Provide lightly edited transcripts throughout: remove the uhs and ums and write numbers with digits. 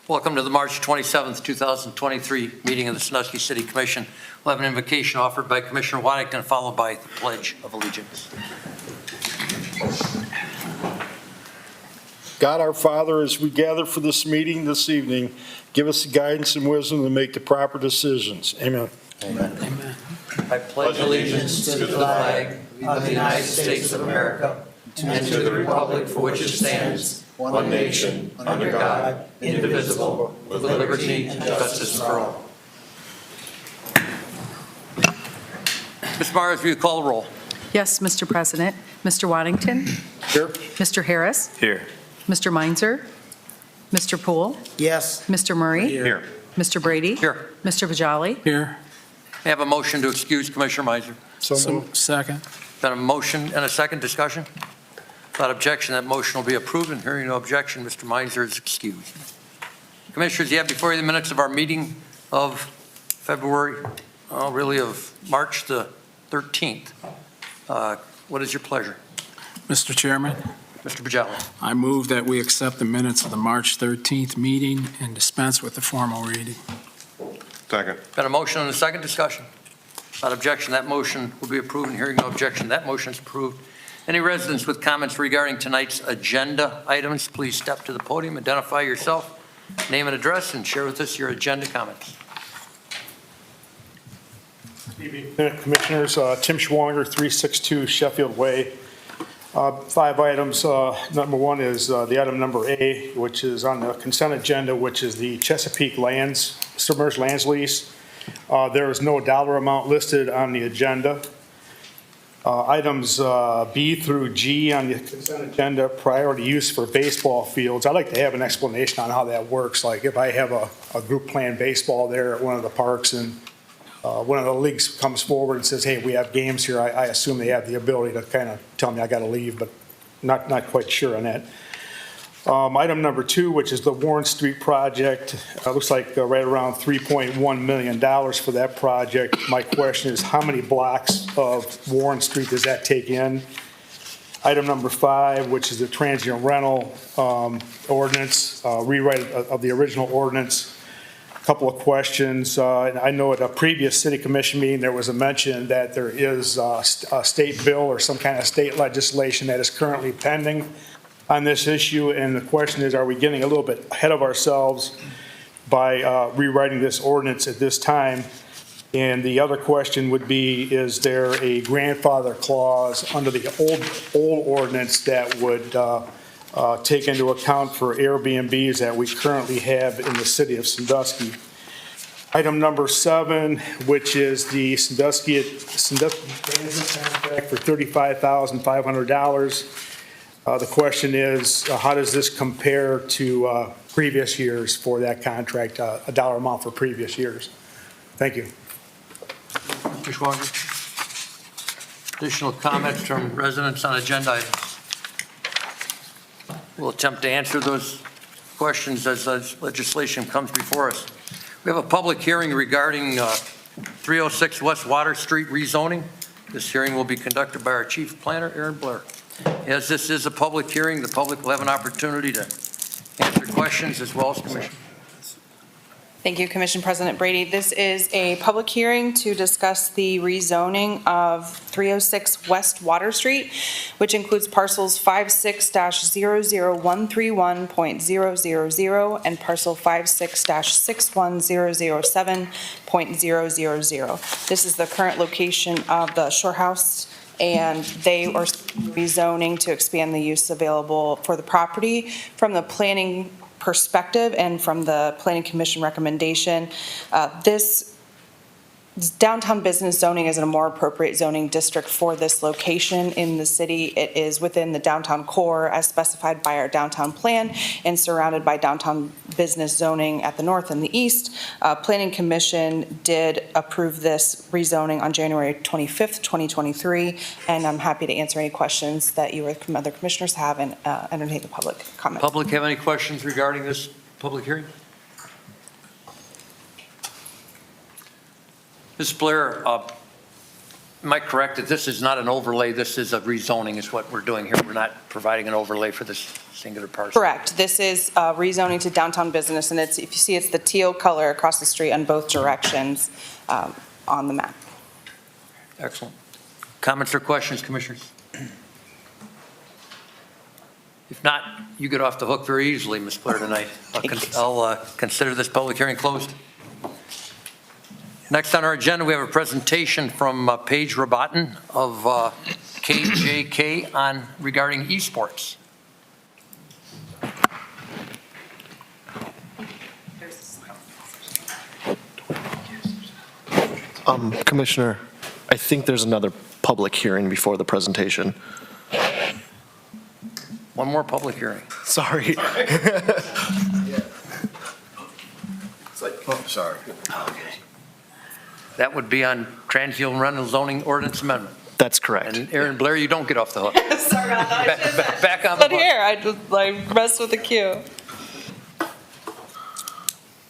Welcome to the March 27th, 2023 meeting of the Sandusky City Commission. We'll have an invocation offered by Commissioner Waddington, followed by the Pledge of Allegiance. God our Father, as we gather for this meeting this evening, give us the guidance and wisdom to make the proper decisions. Amen. Amen. Amen. I pledge allegiance to the flag of the United States of America and to the republic for which it stands, one nation, under God, indivisible, with liberty and justice for all. Ms. Myers, will you call the roll? Yes, Mr. President. Mr. Waddington? Here. Mr. Harris? Here. Mr. Meinzer? Mr. Poole? Yes. Mr. Murray? Here. Mr. Brady? Here. Mr. Vajali? Here. I have a motion to excuse Commissioner Meinzer. So moved. Second. Got a motion and a second discussion? Without objection, that motion will be approved, and hearing no objection, Mr. Meinzer is excused. Commissioners, you have before you the minutes of our meeting of February, of March the 13th. What is your pleasure? Mr. Chairman, Mr. Bajali. I move that we accept the minutes of the March 13th meeting and dispense with the formal reading. Second. Got a motion and a second discussion? Without objection, that motion will be approved, and hearing no objection, that motion is approved. Any residents with comments regarding tonight's agenda items, please step to the podium, identify yourself, name and address, and share with us your agenda comments. Commissioners, Tim Schwanger, 362 Sheffield Way. 5 items. Number 1 is the item number A, which is on the consent agenda, which is the Chesapeake Lands, submerged lands lease. There is no dollar amount listed on the agenda. Items B through G on the consent agenda, priority use for baseball fields. I'd like to have an explanation on how that works. Like if I have a group playing baseball there at one of the parks and one of the leagues comes forward and says, hey, we have games here, I assume they have the ability to kind of tell me I got to leave, but not quite sure on that. Item number 2, which is the Warren Street project, looks like right around $3.1 million for that project. My question is, how many blocks of Warren Street does that take in? Item number 5, which is the transient rental ordinance, rewrite of the original ordinance. A couple of questions. I know at a previous city commission meeting there was a mention that there is a state bill or some kind of state legislation that is currently pending on this issue, and the question is, are we getting a little bit ahead of ourselves by rewriting this ordinance at this time? And the other question would be, is there a grandfather clause under the old ordinance that would take into account for Airbnbs that we currently have in the city of Sandusky? Item number 7, which is the Sandusky contract for $35,500. The question is, how does this compare to previous years for that contract, a dollar amount for previous years? Thank you. Mr. Schwager. Additional comments from residents on agenda items. We'll attempt to answer those questions as legislation comes before us. We have a public hearing regarding 306 West Water Street rezoning. This hearing will be conducted by our Chief Planner, Aaron Blair. As this is a public hearing, the public will have an opportunity to answer questions as well as Commission. Thank you, Commission President Brady. This is a public hearing to discuss the rezoning of 306 West Water Street, which includes parcels 56-00131.000 and parcel 56-61007.000. This is the current location of the shore house, and they are rezoning to expand the use available for the property. From the planning perspective and from the Planning Commission recommendation, this downtown business zoning is in a more appropriate zoning district for this location in the city. It is within the downtown core as specified by our downtown plan and surrounded by downtown business zoning at the north and the east. Planning Commission did approve this rezoning on January 25th, 2023, and I'm happy to answer any questions that you or other commissioners have and entertain the public comment. Public have any questions regarding this public hearing? Ms. Blair, Am I correct that this is not an overlay, this is a rezoning is what we're doing here? We're not providing an overlay for this singular parcel? Correct. This is rezoning to downtown business, and it's, if you see, it's the teal color across the street on both directions on the map. Excellent. Comments or questions, Commissioners? If not, you get off the hook very easily, Ms. Blair, tonight. I'll consider this public hearing closed. Next on our agenda, we have a presentation from Paige Rabatin of KJK regarding esports. Commissioner, I think there's another public hearing before the presentation. One more public hearing. Sorry. Sorry. That would be on transient rental zoning ordinance amendment. That's correct. And Aaron Blair, you don't get off the hook. Sorry about that. Back on the But hook. here, I messed with the queue.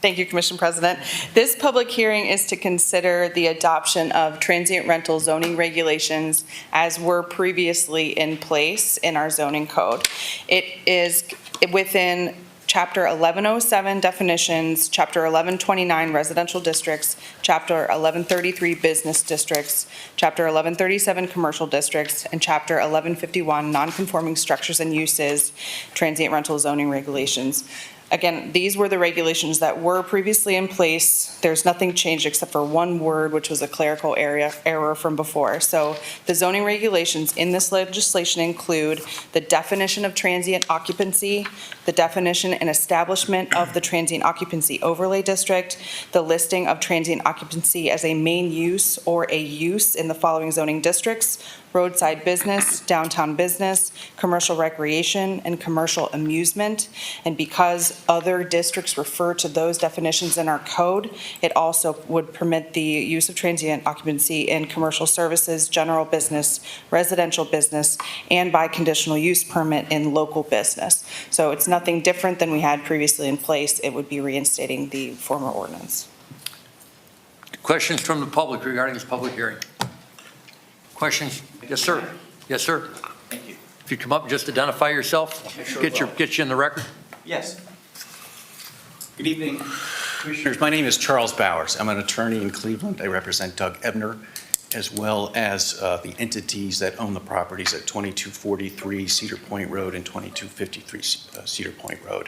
Thank you, Commission President. This public hearing is to consider the adoption of transient rental zoning regulations as were previously in place in our zoning code. It is within Chapter 1107 definitions, Chapter 1129 residential districts, Chapter 1133 business districts, Chapter 1137 commercial districts, and Chapter 1151 nonconforming structures and uses, transient rental zoning regulations. Again, these were the regulations that were previously in place. There's nothing changed except for one word, which was a clerical error from before. So the zoning regulations in this legislation include the definition of transient occupancy, the definition and establishment of the transient occupancy overlay district, the listing of transient occupancy as a main use or a use in the following zoning districts: roadside business, downtown business, commercial recreation, and commercial amusement. And because other districts refer to those definitions in our code, it also would permit the use of transient occupancy in commercial services, general business, residential business, and by conditional use permit in local business. So it's nothing different than we had previously in place. It would be reinstating the former ordinance. Questions from the public regarding this public hearing? Questions? Yes, sir. Yes, sir. Thank you. If you come up and just identify yourself, Sure get you in the record. Yes. Good evening, Commissioners. My name is Charles Bowers. I'm an attorney in Cleveland. I represent Doug Ebner, as well as the entities that own the properties at 2243 Cedar Point Road and 2253 Cedar Point Road.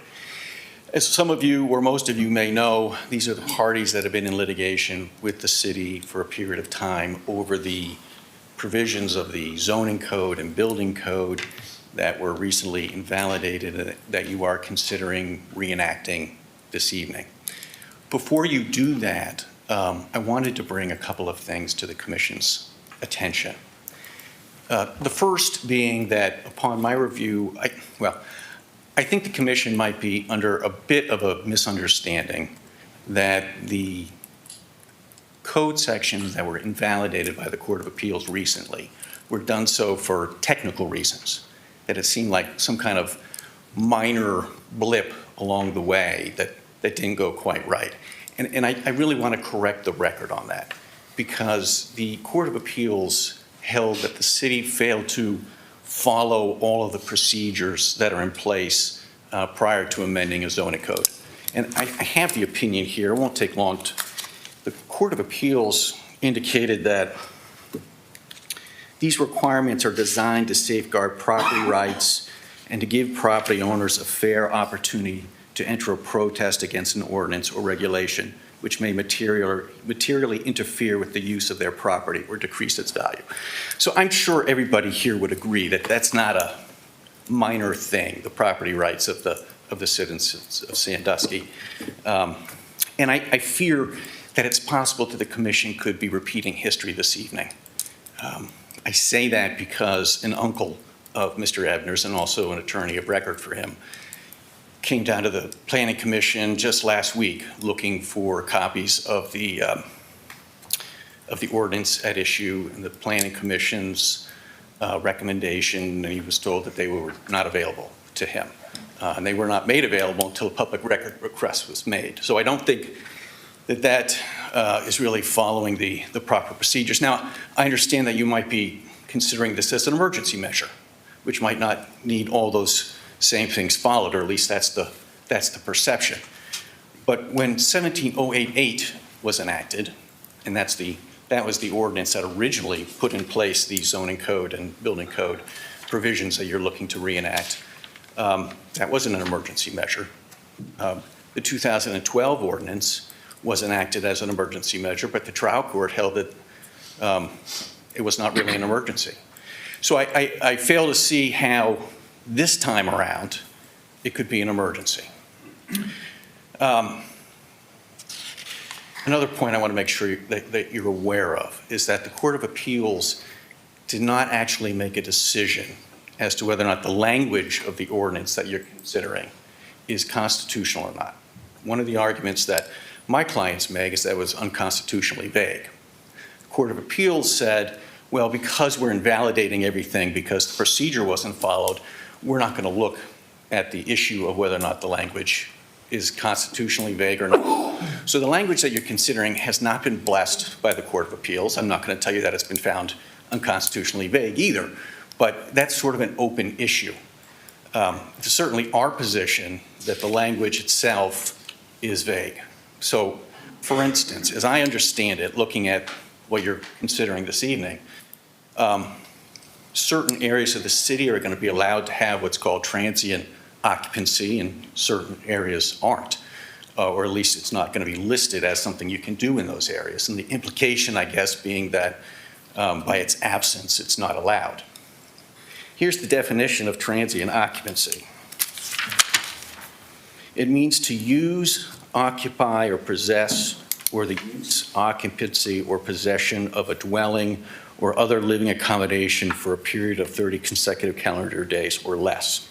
As some of you, or most of you may know, these are the parties that have been in litigation with the city for a period of time over the provisions of the zoning code and building code that were recently invalidated that you are considering reenacting this evening. Before you do that, I wanted to bring a couple of things to the Commission's attention. The first being that upon my review, I think the Commission might be under a bit of a misunderstanding that the code sections that were invalidated by the Court of Appeals recently were done so for technical reasons, that it seemed like some kind of minor blip along the way that didn't go quite right. And I really want to correct the record on that, because the Court of Appeals held that the city failed to follow all of the procedures that are in place prior to amending a zoning code. And I have the opinion here, it won't take long. The Court of Appeals indicated that these requirements are designed to safeguard property rights and to give property owners a fair opportunity to enter a protest against an ordinance or regulation which may materially interfere with the use of their property or decrease its value. So I'm sure everybody here would agree that that's not a minor thing, the property rights of the citizens of Sandusky. And I fear that it's possible that the Commission could be repeating history this evening. I say that because an uncle of Mr. Ebner's, and also an attorney of record for him, came down to the Planning Commission just last week looking for copies of the ordinance at issue and the Planning Commission's recommendation, and he was told that they were not available to him. And they were not made available until a public record request was made. So I don't think that is really following the proper procedures. Now, I understand that you might be considering this as an emergency measure, which might not need all those same things followed, or at least that's the perception. But when 17088 was enacted, and that was the ordinance that originally put in place the zoning code and building code provisions that you're looking to reenact, that wasn't an emergency measure. The 2012 ordinance was enacted as an emergency measure, but the trial court held that it was not really an emergency. So I fail to see how this time around it could be an emergency. Another point I want to make sure that you're aware of is that the Court of Appeals did not actually make a decision as to whether or not the language of the ordinance that you're considering is constitutional or not. One of the arguments that my clients make is that it was unconstitutionally vague. The Court of Appeals said, well, because we're invalidating everything because the procedure wasn't followed, we're not going to look at the issue of whether or not the language is constitutionally vague or not. So the language that you're considering has not been blessed by the Court of Appeals. I'm not going to tell you that it's been found unconstitutionally vague either, but that's sort of an open issue. It's certainly our position that the language itself is vague. So, for instance, as I understand it, looking at what you're considering this evening, certain areas of the city are going to be allowed to have what's called transient occupancy, and certain areas aren't, or at least it's not going to be listed as something you can do in those areas. And the implication, I guess, being that by its absence, it's not allowed. Here's the definition of transient occupancy. It means to use, occupy, or possess, or the use, occupancy, or possession of a dwelling or other living accommodation for a period of 30 consecutive calendar days or less.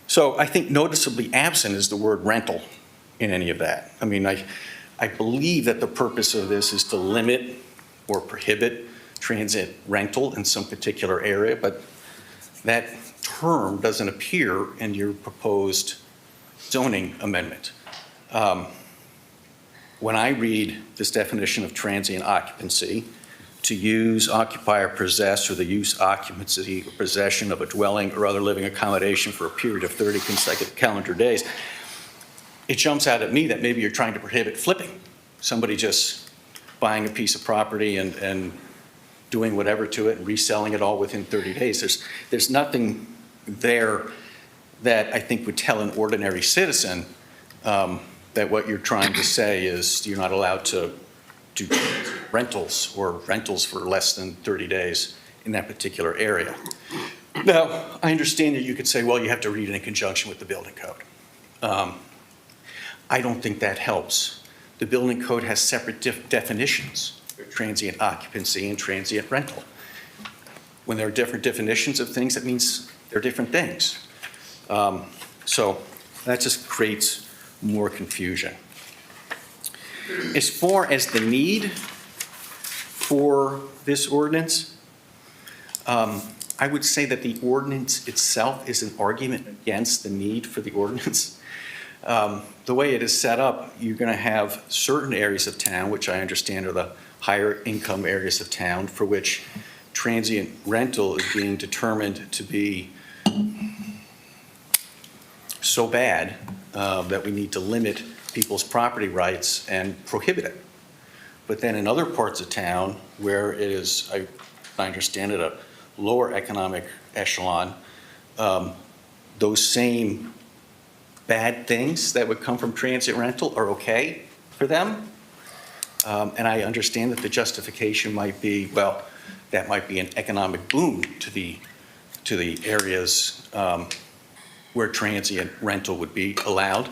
So I think noticeably absent is the word rental in any of that. I mean, I believe that the purpose of this is to limit or prohibit transient rental in some particular area, but that term doesn't appear in your proposed zoning amendment. When I read this definition of transient occupancy, to use, occupy, or possess, or the use, occupancy, or possession of a dwelling or other living accommodation for a period of 30 consecutive calendar days, it jumps out at me that maybe you're trying to prohibit flipping. Somebody just buying a piece of property and doing whatever to it and reselling it all within 30 days. There's nothing there that I think would tell an ordinary citizen that what you're trying to say is you're not allowed to do rentals or rentals for less than 30 days in that particular area. Now, I understand that you could say, well, you have to read it in conjunction with the building code. I don't think that helps. The building code has separate definitions for transient occupancy and transient rental. When there are different definitions of things, that means they're different things. So that just creates more confusion. As far as the need for this ordinance, I would say that the ordinance itself is an argument against the need for the ordinance. The way it is set up, you're going to have certain areas of town, which I understand are the higher income areas of town, for which transient rental is being determined to be so bad that we need to limit people's property rights and prohibit it. But then in other parts of town where it is, I understand it, a lower economic echelon, those same bad things that would come from transient rental are okay for them. And I understand that the justification might be, well, that might be an economic boon to the areas where transient rental would be allowed.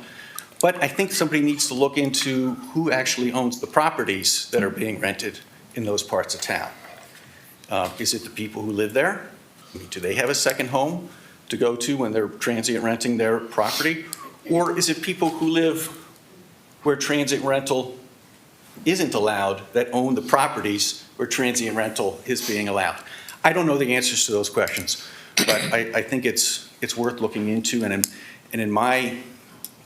But I think somebody needs to look into who actually owns the properties that are being rented in those parts of town. Is it the people who live there? I mean, do they have a second home to go to when they're transient renting their property? Or is it people who live where transient rental isn't allowed that own the properties where transient rental is being allowed? I don't know the answers to those questions, but I think it's worth looking into. And in my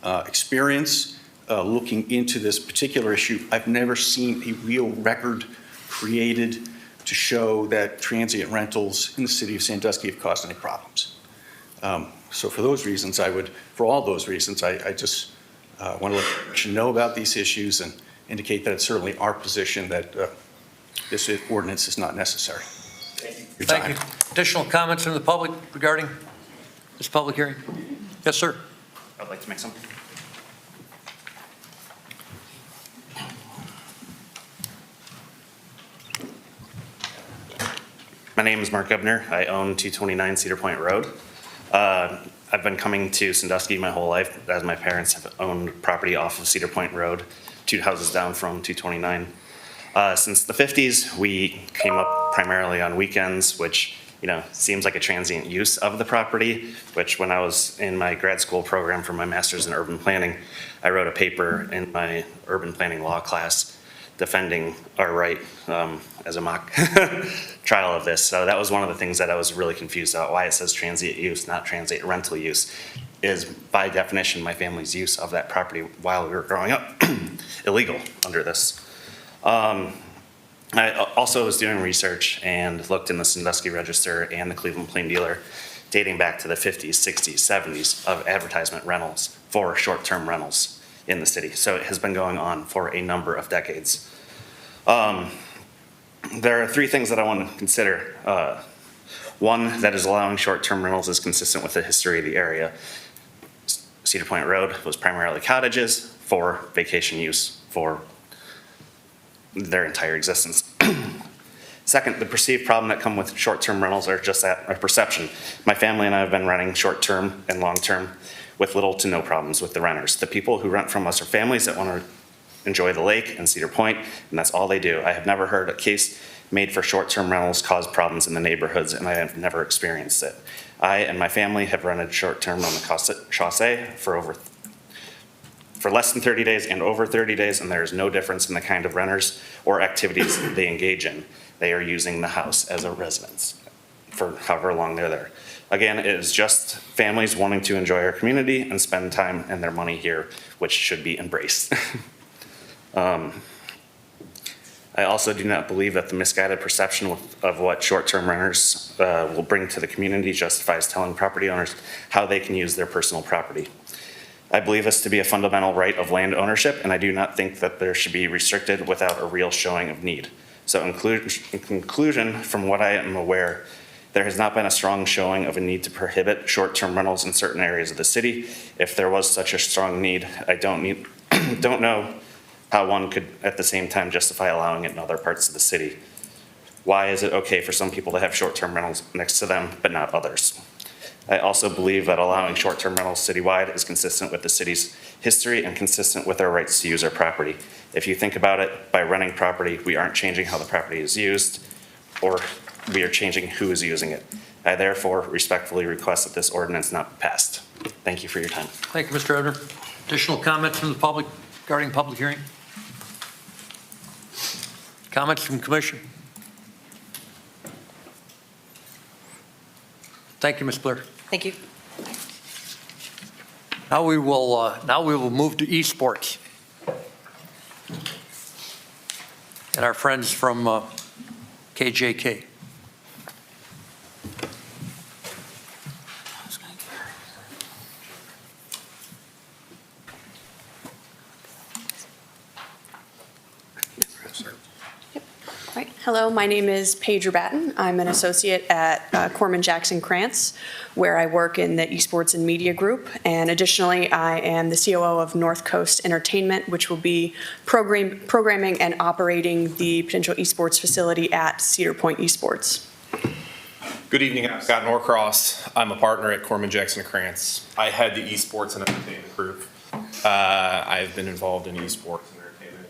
experience, looking into this particular issue, I've never seen a real record created to show that transient rentals in the city of Sandusky have caused any problems. So for those reasons, for all those reasons, I just want to let you know about these issues and indicate that it's certainly our position that this ordinance is not necessary. Thank you. Additional comments from the public regarding this public hearing? Yes, sir. I'd like to make some. My name is Mark Ebner. I own 229 Cedar Point Road. I've been coming to Sandusky my whole life, as my parents have owned property off of Cedar Point Road, 2 houses down from 229. Since the 50s, we came up primarily on weekends, which seems like a transient use of the property, which when I was in my grad school program for my master's in urban planning, I wrote a paper in my urban planning law class defending our right as a mock trial of this. So that was one of the things that I was really confused about, why it says transient use, not transient rental use, is by definition my family's use of that property while we were growing up illegal under this. I also was doing research and looked in the Sandusky Register and the Cleveland Plain Dealer dating back to the 50s, 60s, 70s of advertisement rentals for short-term rentals in the city. So it has been going on for a number of decades. There are 3 things that I want to consider. One, that is allowing short-term rentals is consistent with the history of the area. Cedar Point Road was primarily cottages for vacation use for their entire existence. Second, the perceived problem that come with short-term rentals are just that, a perception. My family and I have been renting short-term and long-term with little to no problems with the renters. The people who rent from us are families that want to enjoy the lake and Cedar Point, and that's all they do. I have never heard a case made for short-term rentals cause problems in the neighborhoods, and I have never experienced it. I and my family have rented short-term on the Chaussee for less than 30 days and over 30 days, and there is no difference in the kind of renters or activities they engage in. They are using the house as a residence for however long they're there. Again, it is just families wanting to enjoy our community and spend time and their money here, which should be embraced. I also do not believe that the misguided perception of what short-term renters will bring to the community justifies telling property owners how they can use their personal property. I believe this to be a fundamental right of land ownership, and I do not think that there should be restricted without a real showing of need. So in conclusion, from what I am aware, there has not been a strong showing of a need to prohibit short-term rentals in certain areas of the city. If there was such a strong need, I don't know how one could at the same time justify allowing it in other parts of the city. Why is it okay for some people to have short-term rentals next to them, but not others? I also believe that allowing short-term rentals citywide is consistent with the city's history and consistent with our rights to use our property. If you think about it, by renting property, we aren't changing how the property is used, or we are changing who is using it. I therefore respectfully request that this ordinance not be passed. Thank you for your time. Thank you, Mr. Ebner. Additional comments from the public regarding public hearing? Comments from commission? Thank you, Ms. Blair. Thank you. Now we will move to Esports. And our friends from KJK. Right. Hello, my name is Paige Batten. I'm an associate at Corman Jackson Krantz, where I work in the Esports and Media Group. And additionally, I am the COO of North Coast Entertainment, which will be programming and operating the potential esports facility at Cedar Point Esports. Good evening, I'm Scott Norcross. I'm a partner at Corman Jackson Krantz. I head the Esports and Entertainment Group. I've been involved in esports and entertainment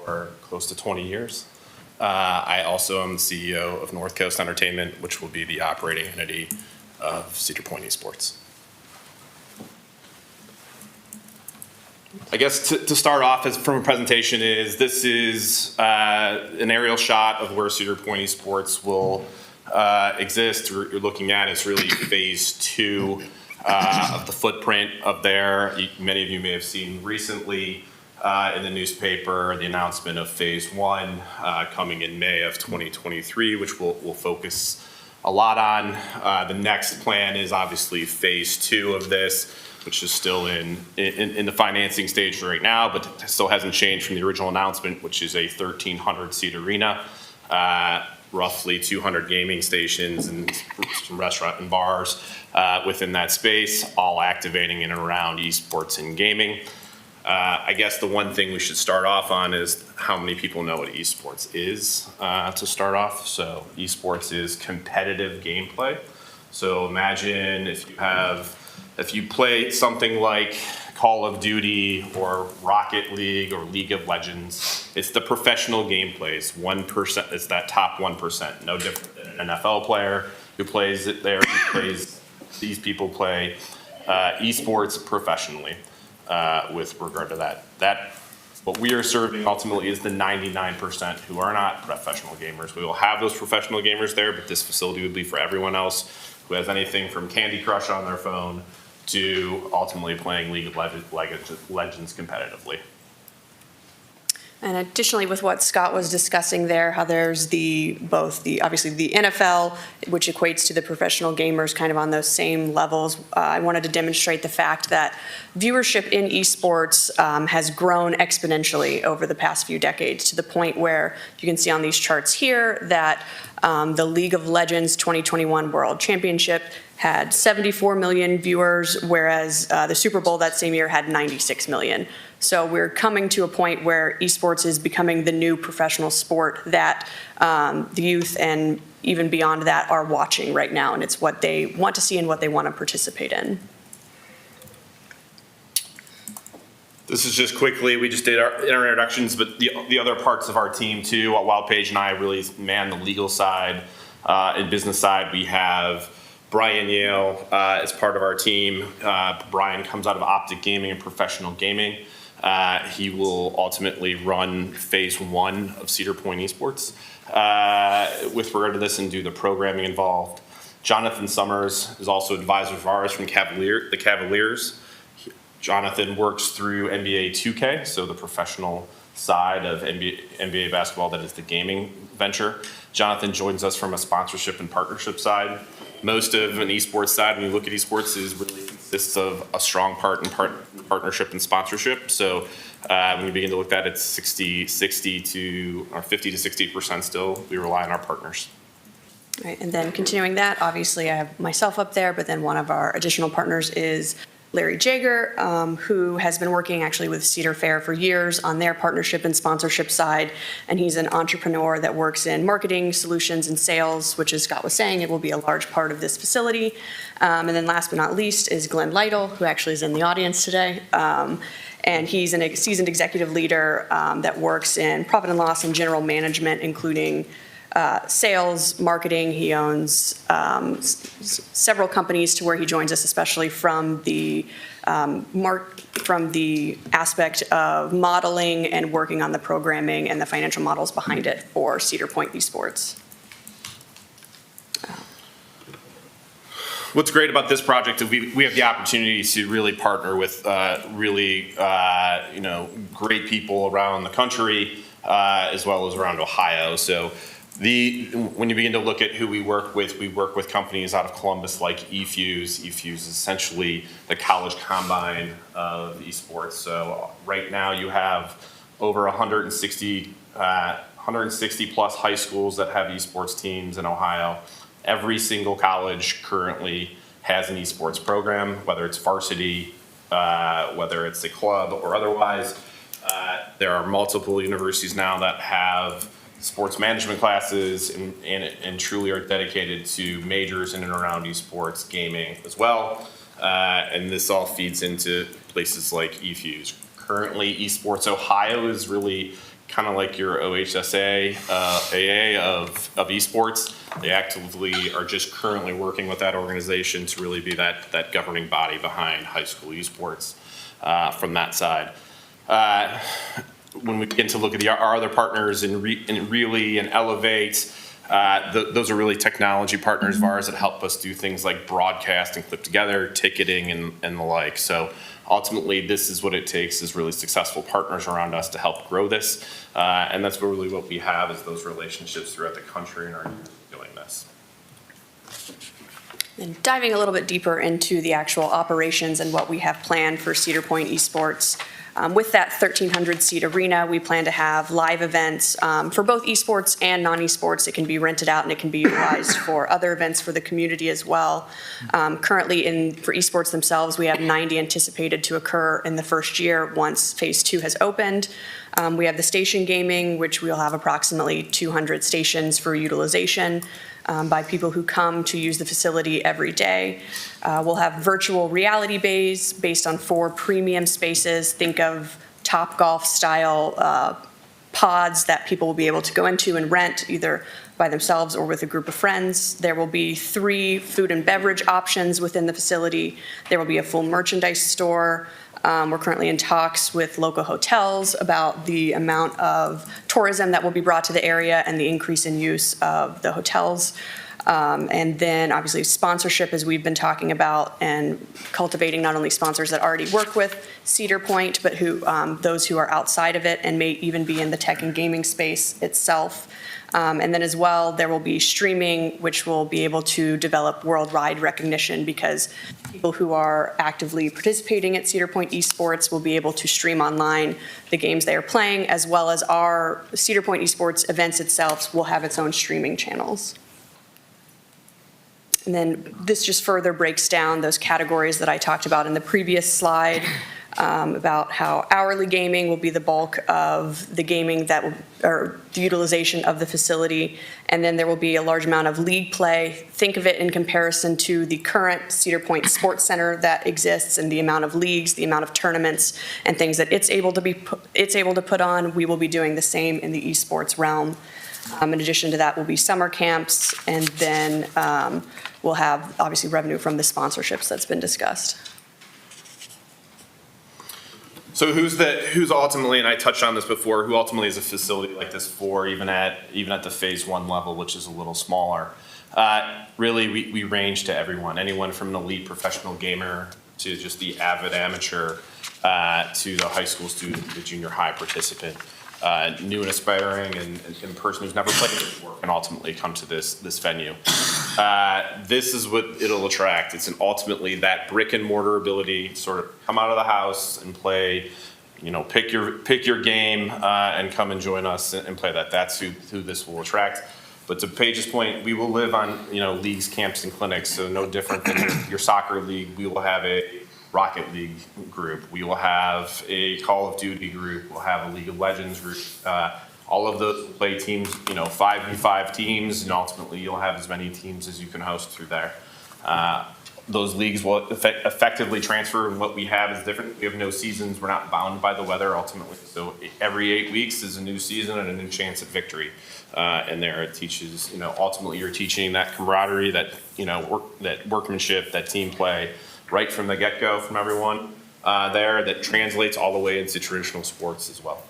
for close to 20 years. I also am the CEO of North Coast Entertainment, which will be the operating entity of Cedar Point Esports. I guess to start off from a presentation this is an aerial shot of where Cedar Point Esports will exist. You're looking at is really phase 2 of the footprint of there. Many of you may have seen recently in the newspaper the announcement of Phase 1 coming in May of 2023, which we'll focus a lot on. The next plan is obviously Phase 2 of this, which is still in the financing stage right now, but still hasn't changed from the original announcement, which is a 1,300-seat arena, roughly 200 gaming stations and some restaurant and bars within that space, all activating in and around esports and gaming. I guess the one thing we should start off on is how many people know what esports is to start off. So esports is competitive gameplay. So imagine if you play something like Call of Duty or Rocket League or League of Legends, it's the professional gameplay. It's 1%, it's that top 1%, no different than an NFL player who plays it there, these people play esports professionally with regard to that. What we are serving ultimately is the 99% who are not professional gamers. We will have those professional gamers there, but this facility would be for everyone else who has anything from Candy Crush on their phone to ultimately playing League of Legends competitively. And additionally, with what Scott was discussing there, how there's obviously the NFL, which equates to the professional gamers kind of on those same levels. I wanted to demonstrate the fact that viewership in esports has grown exponentially over the past few decades, to the point where you can see on these charts here that the League of Legends 2021 World Championship had 74 million viewers, whereas the Super Bowl that same year had 96 million. So we're coming to a point where esports is becoming the new professional sport that the youth and even beyond that are watching right now, and it's what they want to see and what they want to participate in. This is just quickly, we just did our introductions, but the other parts of our team too, while Paige and I really man the legal side and business side, we have Brian Yale as part of our team. Brian comes out of Optic Gaming and Professional Gaming. He will ultimately run Phase 1 of Cedar Point Esports with regard to this and do the programming involved. Jonathan Summers is also advisor of ours from the Cavaliers. Jonathan works through NBA 2K, so the professional side of NBA basketball, that is the gaming venture. Jonathan joins us from a sponsorship and partnership side. Most of an esports side, when you look at esports, really consists of a strong part in partnership and sponsorship. So when you begin to look at it, it's 50 to 60% still. We rely on our partners. Right, and then continuing that, obviously I have myself up there, but then one of our additional partners is Larry Jager, who has been working actually with Cedar Fair for years on their partnership and sponsorship side. And he's an entrepreneur that works in marketing, solutions, and sales, which, as Scott was saying, it will be a large part of this facility. And then last but not least is Glenn Lytle, who actually is in the audience today. And he's a seasoned executive leader that works in profit and loss and general management, including sales, marketing. He owns several companies to where he joins us, especially from the aspect of modeling and working on the programming and the financial models behind it for Cedar Point Esports. What's great about this project is we have the opportunity to really partner with great people around the country as well as around Ohio. So when you begin to look at who we work with companies out of Columbus like eFuse. eFuse is essentially the college combine of esports. So right now you have over 160 plus high schools that have esports teams in Ohio. Every single college currently has an esports program, whether it's varsity, whether it's a club or otherwise. There are multiple universities now that have sports management classes and truly are dedicated to majors in and around esports gaming as well. And this all feeds into places like eFuse. Currently, Esports Ohio is really kind of like your OHSA, AA of esports. They actively are just currently working with that organization to really be that governing body behind high school esports from that side. When we begin to look at our other partners in Really and Elevate, Those are really technology partners of ours that help us do things like broadcast and clip together, ticketing and the like. So ultimately, this is what it takes is really successful partners around us to help grow this. And that's really what we have is those relationships throughout the country and are doing this. And diving a little bit deeper into the actual operations and what we have planned for Cedar Point Esports. With that 1,300-seat arena, we plan to have live events for both esports and non-esports. It can be rented out and it can be utilized for other events for the community as well. Currently, for esports themselves, we have 90 anticipated to occur in the first year once Phase 2 has opened. We have the station gaming, which we'll have approximately 200 stations for utilization by people who come to use the facility every day. We'll have virtual reality bays based on 4 premium spaces. Think of Topgolf style pods that people will be able to go into and rent either by themselves or with a group of friends. There will be 3 food and beverage options within the facility. There will be a full merchandise store. We're currently in talks with local hotels about the amount of tourism that will be brought to the area and the increase in use of the hotels. And then obviously sponsorship, as we've been talking about, and cultivating not only sponsors that already work with Cedar Point, but those who are outside of it and may even be in the tech and gaming space itself. And then as well, there will be streaming, which will be able to develop worldwide recognition because people who are actively participating at Cedar Point Esports will be able to stream online the games they are playing, as well as our Cedar Point Esports events itself will have its own streaming channels. And then this just further breaks down those categories that I talked about in the previous slide. About how hourly gaming will be the bulk of the gaming or the utilization of the facility. And then there will be a large amount of league play. Think of it in comparison to the current Cedar Point Sports Center that exists and the amount of leagues, the amount of tournaments and things that it's able to put on. We will be doing the same in the esports realm. In addition to that will be summer camps, and then we'll have obviously revenue from the sponsorships that's been discussed. So who's ultimately, and I touched on this before, who ultimately is a facility like this for, even at the Phase 1 level, which is a little smaller? Really, we range to everyone, anyone from an elite professional gamer to just the avid amateur, to the high school student, the junior high participant, new and aspiring, and person who's never played before can ultimately come to this venue. This is what it'll attract. It's ultimately that brick and mortar ability to sort of come out of the house and play, pick your game and come and join us and play that. That's who this will attract. But to Paige's point, we will live on leagues, camps, and clinics. So no different than your soccer league. We will have a Rocket League group. We will have a Call of Duty group. We'll have a League of Legends group. All of those play teams, 5v5 teams, and ultimately you'll have as many teams as you can host through there. Those leagues will effectively transfer, and what we have is different. We have no seasons. We're not bound by the weather ultimately. So every 8 weeks is a new season and a new chance at victory. And there it teaches, ultimately you're teaching that camaraderie, that, that workmanship, that team play right from the get-go from everyone there, that translates all the way into traditional sports as well.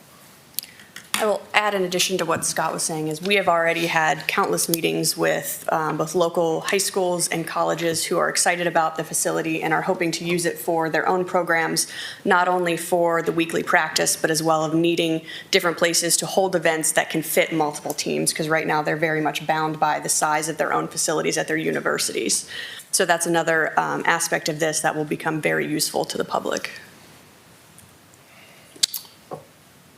I will add, in addition to what Scott was saying, is we have already had countless meetings with both local high schools and colleges who are excited about the facility and are hoping to use it for their own programs, not only for the weekly practice, but as well of needing different places to hold events that can fit multiple teams, because right now they're very much bound by the size of their own facilities at their universities. So that's another aspect of this that will become very useful to the public.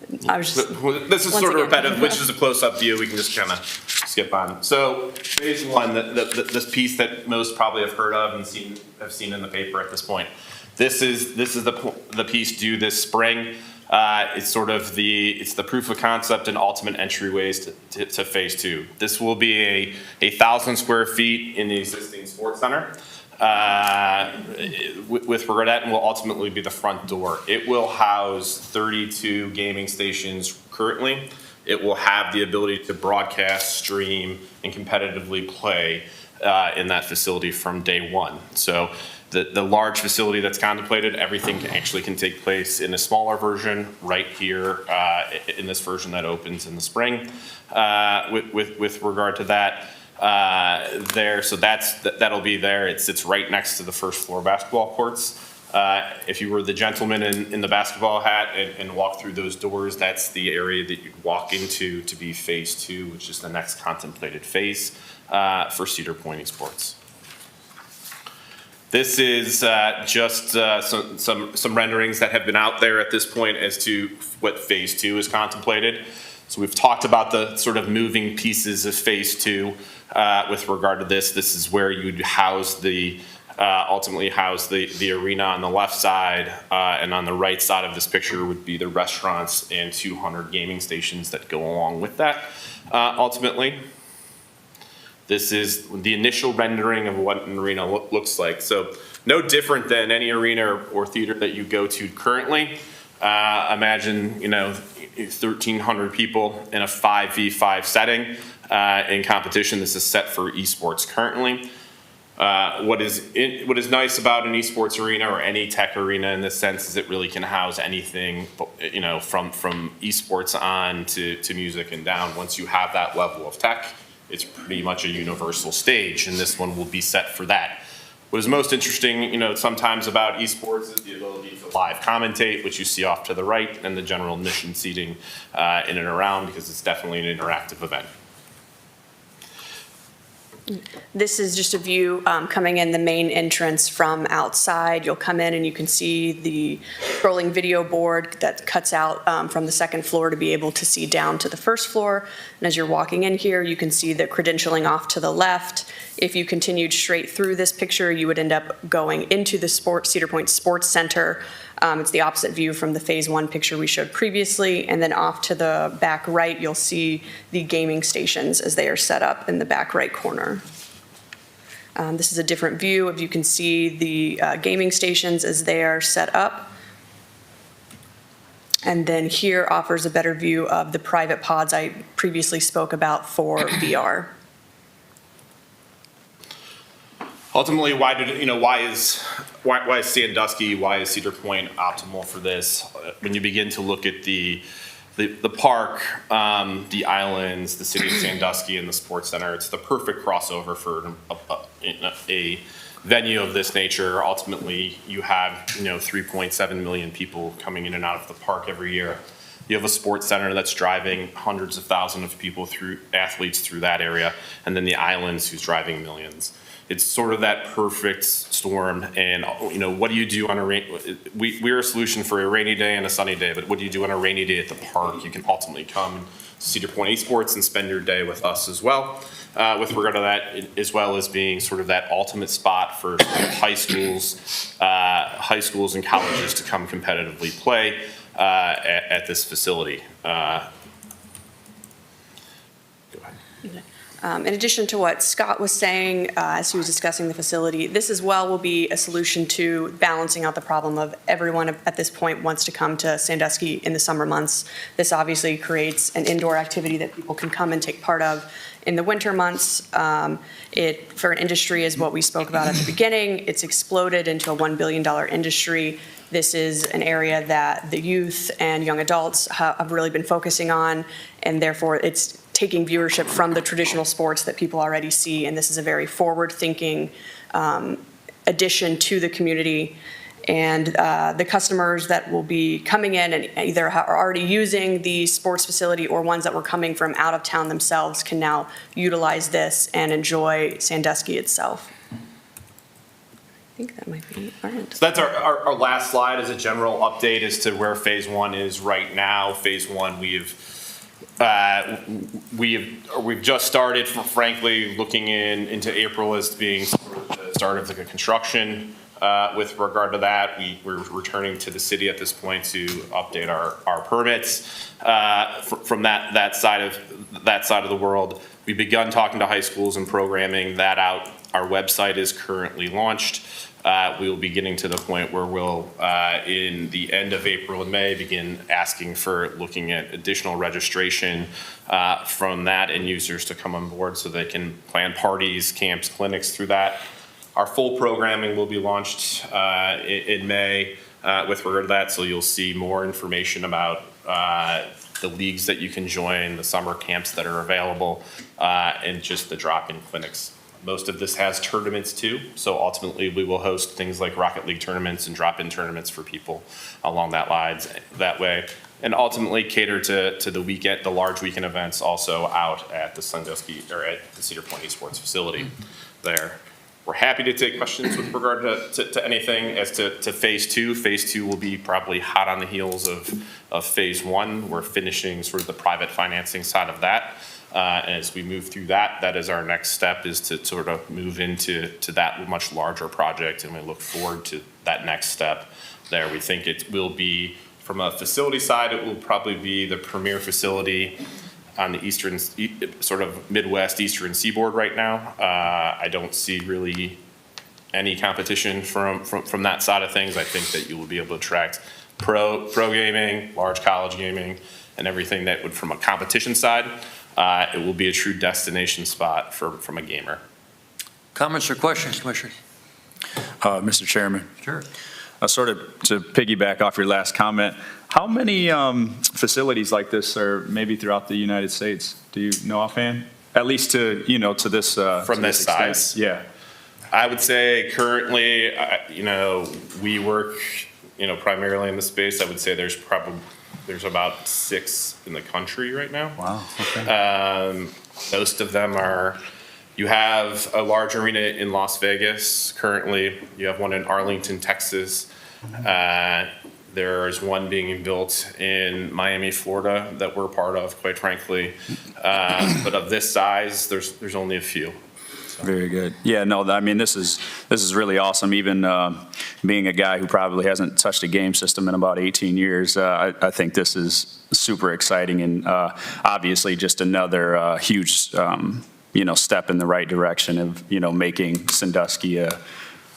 This is sort of repetitive, which is a close-up view. We can just kind of skip on. So Phase 1, this piece that most probably have heard of and have seen in the paper at this point. This is the piece due this spring. It's sort of the proof of concept and ultimate entryways to Phase 2. This will be 1,000 square feet in the existing sports center. With Burdett, and will ultimately be the front door. It will house 32 gaming stations currently. It will have the ability to broadcast, stream, and competitively play in that facility from day one. So the large facility that's contemplated, everything can take place in a smaller version right here in this version that opens in the spring. With regard to that, so that'll be there. It sits right next to the first floor basketball courts. If you were the gentleman in the basketball hat and walk through those doors, that's the area that you'd walk into to be phase 2, which is the next contemplated phase for Cedar Point Esports. This is just some renderings that have been out there at this point as to what phase 2 is contemplated. So we've talked about the sort of moving pieces of phase 2 with regard to this. This is where you'd house ultimately house the arena on the left side, and on the right side of this picture would be the restaurants and 200 gaming stations that go along with that, ultimately. This is the initial rendering of what an arena looks like. So no different than any arena or theater that you go to currently. Imagine, 1,300 people in a 5v5 setting in competition. This is set for esports currently. What is nice about an esports arena or any tech arena in this sense is it really can house anything, from esports on to music and down. Once you have that level of tech, it's pretty much a universal stage, and this one will be set for that. What is most interesting, sometimes about esports is the ability to live commentate, which you see off to the right, and the general admission seating in and around, because it's definitely an interactive event. This is just a view coming in the main entrance from outside. You'll come in and you can see the scrolling video board that cuts out from the second floor to be able to see down to the first floor. And as you're walking in here, you can see the credentialing off to the left. If you continued straight through this picture, you would end up going into the Cedar Point Sports Center. It's the opposite view from the phase 1 picture we showed previously. And then off to the back right, you'll see the gaming stations as they are set up in the back right corner. This is a different view of, you can see the gaming stations as they are set up. And then here offers a better view of the private pods I previously spoke about for VR. Ultimately, why is Sandusky, why is Cedar Point optimal for this? When you begin to look at the park, the islands, the city of Sandusky, and the sports center, it's the perfect crossover for a venue of this nature. Ultimately, you have 3.7 million people coming in and out of the park every year. You have a sports center that's driving hundreds of thousands of people athletes through that area, and then the islands who's driving millions. It's sort of that perfect storm. And what do you do on we're a solution for a rainy day and a sunny day, but what do you do on a rainy day at the park? You can ultimately come to Cedar Point Esports and spend your day with us as well. With regard to that, as well as being sort of that ultimate spot for high schools and colleges to come competitively play at this facility. Go ahead. In addition to what Scott was saying as he was discussing the facility, this as well will be a solution to balancing out the problem of everyone at this point wants to come to Sandusky in the summer months. This obviously creates an indoor activity that people can come and take part of. In the winter months, for an industry is what we spoke about at the beginning. It's exploded into a $1 billion industry. This is an area that the youth and young adults have really been focusing on, and therefore it's taking viewership from the traditional sports that people already see, and this is a very forward-thinking addition to the community. And the customers that will be coming in and either are already using the sports facility or ones that were coming from out of town themselves can now utilize this and enjoy Sandusky itself. I think that might be our end. So that's our last slide is a general update as to where phase 1 is right now. Phase 1, we've just started, frankly, looking into April as being the start of the construction. With regard to that, we're returning to the city at this point to update our permits. From that side of the world, we've begun talking to high schools and programming that out. Our website is currently launched. We will be getting to the point where we'll, in the end of April and May, begin asking for looking at additional registration from that and users to come on board so they can plan parties, camps, clinics through that. Our full programming will be launched in May with regard to that, so you'll see more information about the leagues that you can join, the summer camps that are available, and just the drop-in clinics. Most of this has tournaments too, so ultimately we will host things like Rocket League tournaments and drop-in tournaments for people along that lines that way, and ultimately cater to the large weekend events also out at the Sandusky or at the Cedar Point Esports facility there. We're happy to take questions with regard to anything as to phase two. Phase two will be probably hot on the heels of phase one. We're finishing sort of the private financing side of that. As we move through that is our next step, is to sort of move into that much larger project, and we look forward to that next step there. We think it will be, from a facility side, it will probably be the premier facility on the eastern, sort of Midwest Eastern Seaboard right now. I don't see really any competition from that side of things. I think that you will be able to attract pro gaming, large college gaming, and everything that would, from a competition side, it will be a true destination spot from a gamer. Comments or questions, Commissioners? Mr. Chairman. Sure. Sort of to piggyback off your last comment, how many facilities like this are maybe throughout the United States? Do you know offhand? At least to this From this extent? size? Yeah. I would say currently, we work, primarily in the space. I would say there's about 6 in the country right now. Wow. Okay. Most of them are, you have a large arena in Las Vegas currently. You have one in Arlington, Texas. There's one being built in Miami, Florida that we're part of, quite frankly. But of this size, there's only a few. Very good. Yeah, no, I mean, this is really awesome. Even being a guy who probably hasn't touched a game system in about 18 years, I think this is super exciting, and obviously just another huge, step in the right direction of, making Sandusky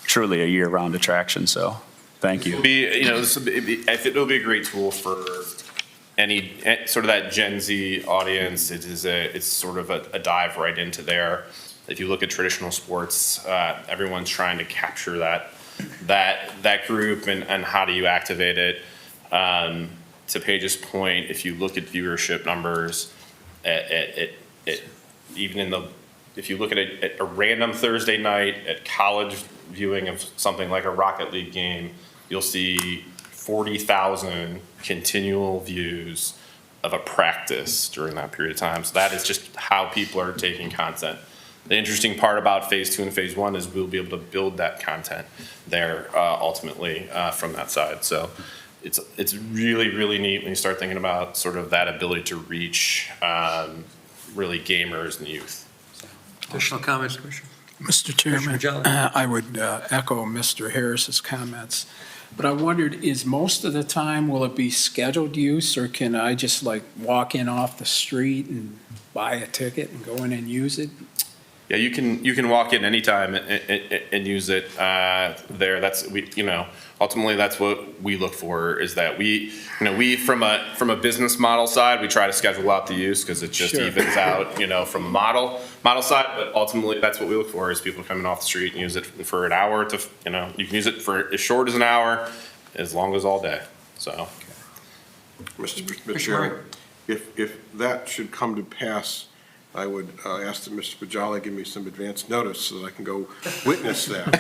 truly a year-round attraction. So, thank you. I think it'll be a great tool for any sort of that Gen Z audience. It's sort of a dive right into there. If you look at traditional sports, everyone's trying to capture that group, and how do you activate it? To Paige's point, if you look at viewership numbers, if you look at a random Thursday night at college viewing of something like a Rocket League game, you'll see 40,000 continual views of a practice during that period of time. So that is just how people are taking content. The interesting part about phase 2 and phase 1 is we'll be able to build that content there ultimately from that side. So it's really, really neat when you start thinking about sort of that ability to reach really gamers and youth. Additional comments, Commissioner? Mr. Chairman, I would echo Mr. Harris's comments, but I wondered, is most of the time, will it be scheduled use, or can I just walk in off the street and buy a ticket and go in and use it? Yeah, you can walk in anytime and use it there. Ultimately that's what we look for, is that we from a business model side, we try to schedule out the use because it just evens out from a model side. But ultimately that's what we look for, is people coming off the street and use it for an hour to you can use it for as short as an hour, as long as all day. So, Mr. Chairman, if that should come to pass, I would ask that Mr. Bajali give me some advance notice so that I can go witness that.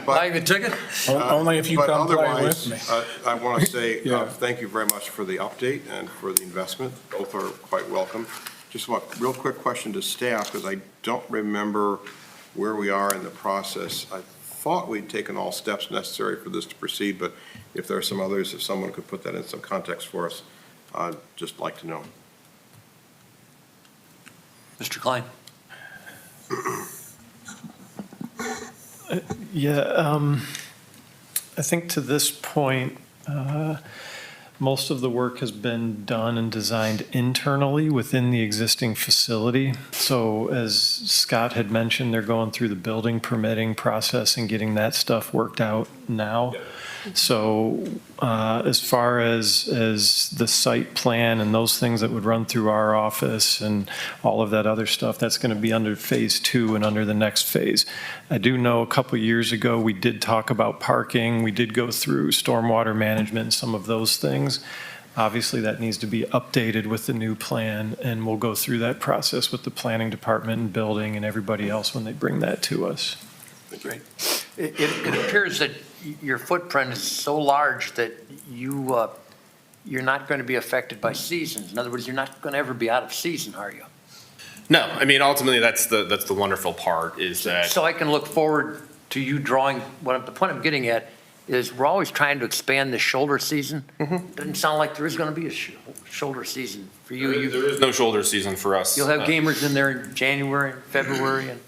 Buy the ticket? Only if you come play with me. I want to say thank you very much for the update and for the investment. Both are quite welcome. Just one real quick question to staff, because I don't remember where we are in the process. I thought we'd taken all steps necessary for this to proceed, but if there are some others, if someone could put that in some context for us, I'd just like to know. Mr. Klein? I think to this point, most of the work has been done and designed internally within the existing facility. So as Scott had mentioned, they're going through the building permitting process and getting that stuff worked out now. So as far as the site plan and those things that would run through our office and all of that other stuff, that's going to be under phase 2 and under the next phase. I do know a couple years ago, we did talk about parking. We did go through stormwater management and some of those things. Obviously, that needs to be updated with the new plan, and we'll go through that process with the planning department and building and everybody else when they bring that to us. Great. It appears that your footprint is so large that you're not going to be affected by seasons. In other words, you're not going to ever be out of season, are you? No, I mean, ultimately, that's the wonderful part is that. So I can look forward to you drawing, the point I'm getting at is we're always trying to expand the shoulder season. Doesn't sound like there is going to be a shoulder season for you. There is no shoulder season for us. You'll have gamers in there in January, February, and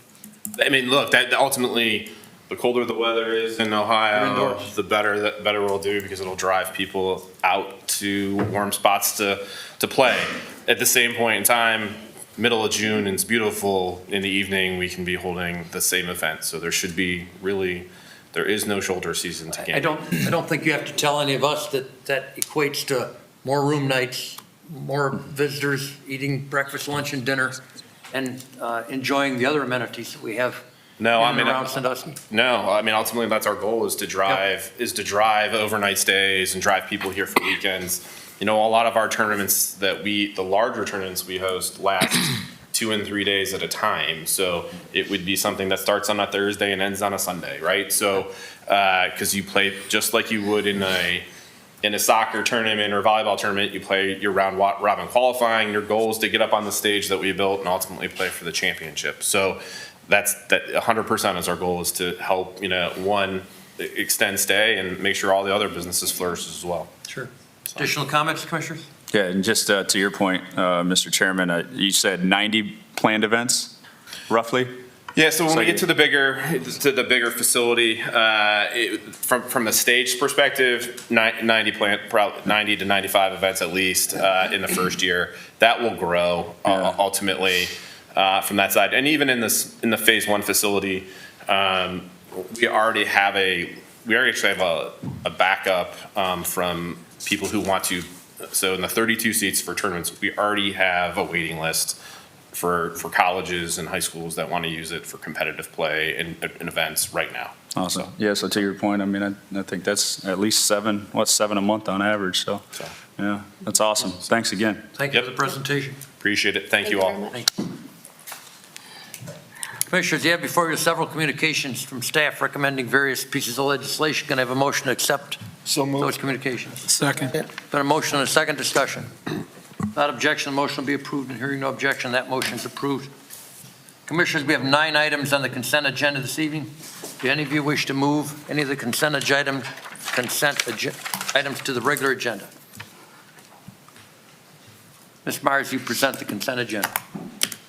I mean, look, that ultimately, the colder the weather is in Ohio, indoors. the better we'll do because it'll drive people out to warm spots to play. At the same point in time, middle of June, and it's beautiful in the evening, we can be holding the same event. So there should be there is no shoulder season to game. I don't think you have to tell any of us that equates to more room nights, more visitors eating breakfast, lunch, and dinner, and enjoying the other amenities that we have around Sandusky. No, I mean, ultimately, that's our goal is to drive overnight stays and drive people here for weekends. You know, a lot of our tournaments the larger tournaments we host last 2 and 3 days at a time. So it would be something that starts on a Thursday and ends on a Sunday, right? So, because you play just like you would in a soccer tournament or volleyball tournament, you play your round robin qualifying. Your goal is to get up on the stage that we built and ultimately play for the championship. So that 100% is our goal, is to help, extend stay and make sure all the other businesses flourish as well. Sure. Additional comments, commissioners? Yeah, and just to your point, Mr. Chairman, you said 90 planned events, roughly? Yeah, so when we get to the bigger facility, from the stage perspective, 90 to 95 events at least in the first year. That will grow ultimately from that side. And even in the phase 1 facility, we already actually have a backup from people who want to. So in the 32 seats for tournaments, we already have a waiting list for colleges and high schools that want to use it for competitive play and events right now. Awesome. Yeah, so to your point, I mean, I think that's at least 7 a month on average, so, yeah, that's awesome. Thanks again. Thank you for the presentation. Appreciate it. Thank you all. Commissioners, you have before you several communications from staff recommending various pieces of legislation. Can I have a motion to accept those communications? Second. Been a motion and a second discussion. Without objection, the motion will be approved, and hearing no objection, that motion is approved. Commissioners, we have 9 items on the consent agenda this evening. Do any of you wish to move any of the consent items to the regular agenda? Ms. Myers, you present the consent agenda.